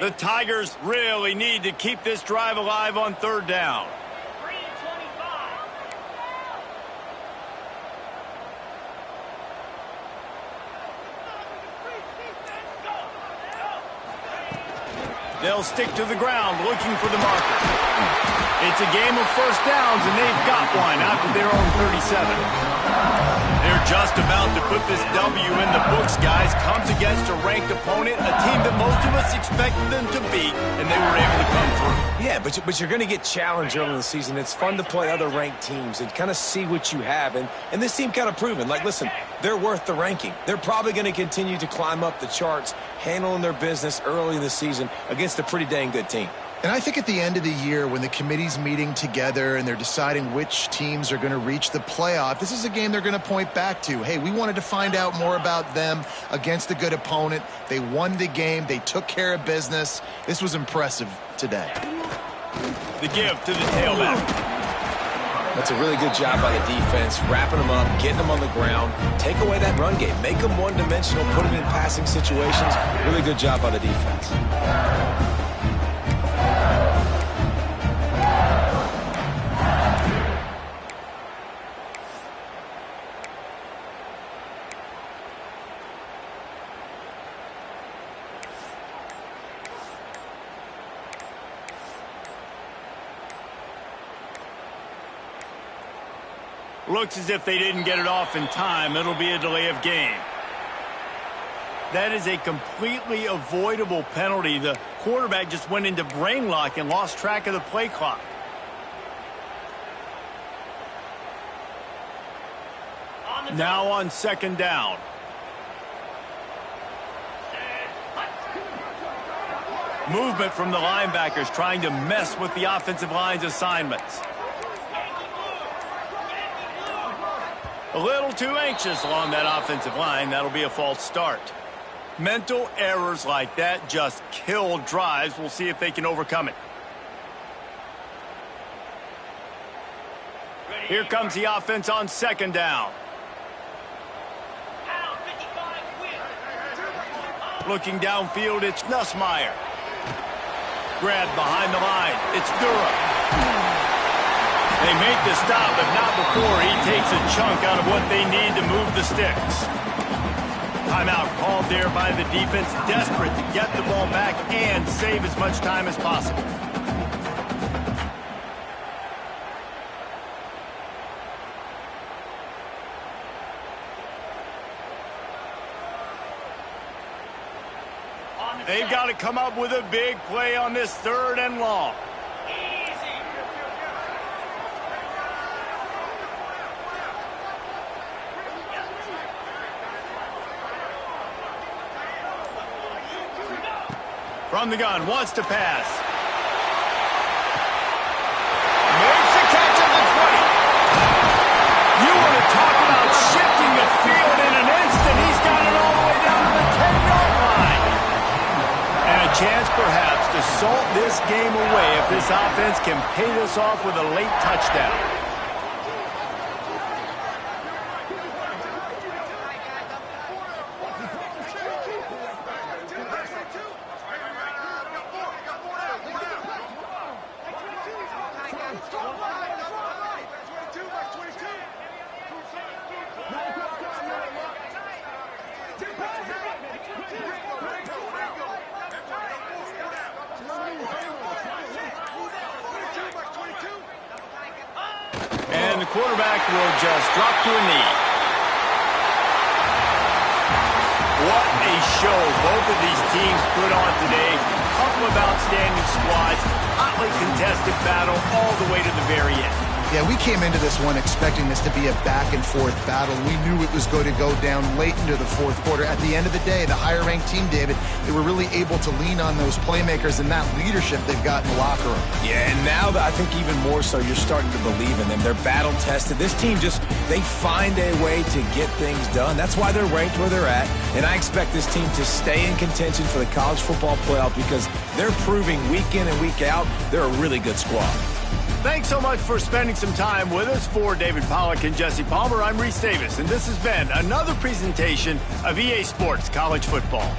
The Tigers really need to keep this drive alive on 3rd down. 3:25. They'll stick to the ground looking for the marker. It's a game of first downs, and they've got one out to their own 37. They're just about to put this W in the books, guys. Comes against a ranked opponent, a team that most of us expected them to beat, and they were able to come through. Yeah, but you're going to get challenged early in the season. It's fun to play other ranked teams and kind of see what you have. And this team kind of proven, like, listen, they're worth the ranking. They're probably going to continue to climb up the charts, handling their business early in the season against a pretty dang good team. And I think at the end of the year, when the committee's meeting together and they're deciding which teams are going to reach the playoff, this is a game they're going to point back to. Hey, we wanted to find out more about them against a good opponent. They won the game. They took care of business. This was impressive today. The give to the tailback. That's a really good job by the defense, wrapping them up, getting them on the ground, take away that run game, make them one-dimensional, put them in passing situations. Really good job by the defense. Looks as if they didn't get it off in time. It'll be a delay of game. That is a completely avoidable penalty. The quarterback just went into brain lock and lost track of the play clock. Now on second down. Movement from the linebackers trying to mess with the offensive line's assignments. A little too anxious along that offensive line. That'll be a false start. Mental errors like that just kill drives. We'll see if they can overcome it. Here comes the offense on second down. Looking downfield, it's Nussmeier. Grabbed behind the line. It's Durham. They make the stop, but not before he takes a chunk out of what they need to move the sticks. Timeout called there by the defense, desperate to get the ball back and save as much time as possible. They've got to come up with a big play on this third and long. From the gun, wants to pass. Makes the catch at the 20. You want to talk about shifting the field in an instant. He's got it all the way down to the 10-yard line. And a chance perhaps to salt this game away if this offense can pay this off with a late touchdown. And the quarterback will just drop to a knee. What a show both of these teams put on today. A couple of outstanding squads, hotly contested battle all the way to the very end. Yeah, we came into this one expecting this to be a back-and-forth battle. We knew it was going to go down late into the fourth quarter. At the end of the day, the higher-ranked team, David, they were really able to lean on those playmakers and that leadership they've got in the locker room. Yeah, and now I think even more so, you're starting to believe in them. They're battle-tested. This team they find a way to get things done. That's why they're ranked where they're at. And I expect this team to stay in contention for the college football playoff because they're proving week in and week out they're a really good squad. Thanks so much for spending some time with us. For David Pollack and Jesse Palmer, I'm Reese Davis, and this has been another presentation of EA Sports College Football.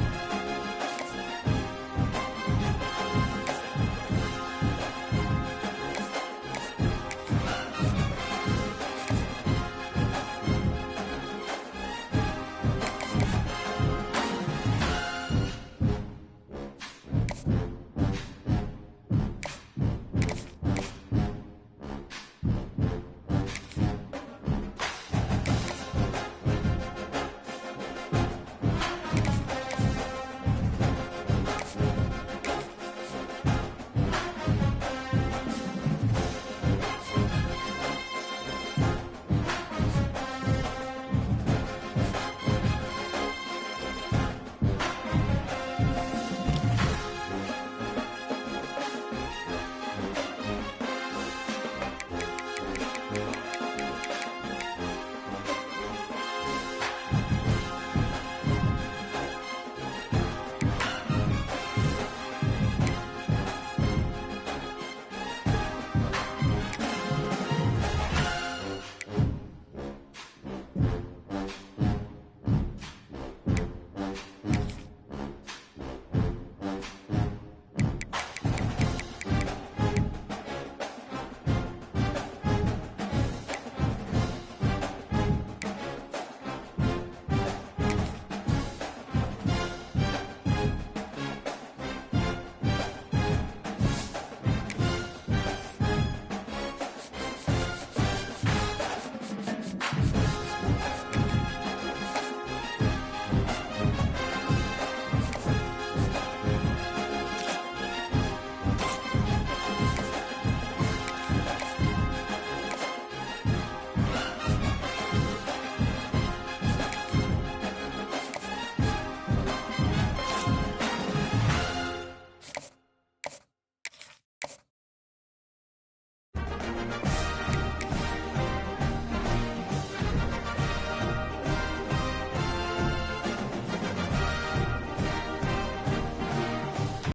it.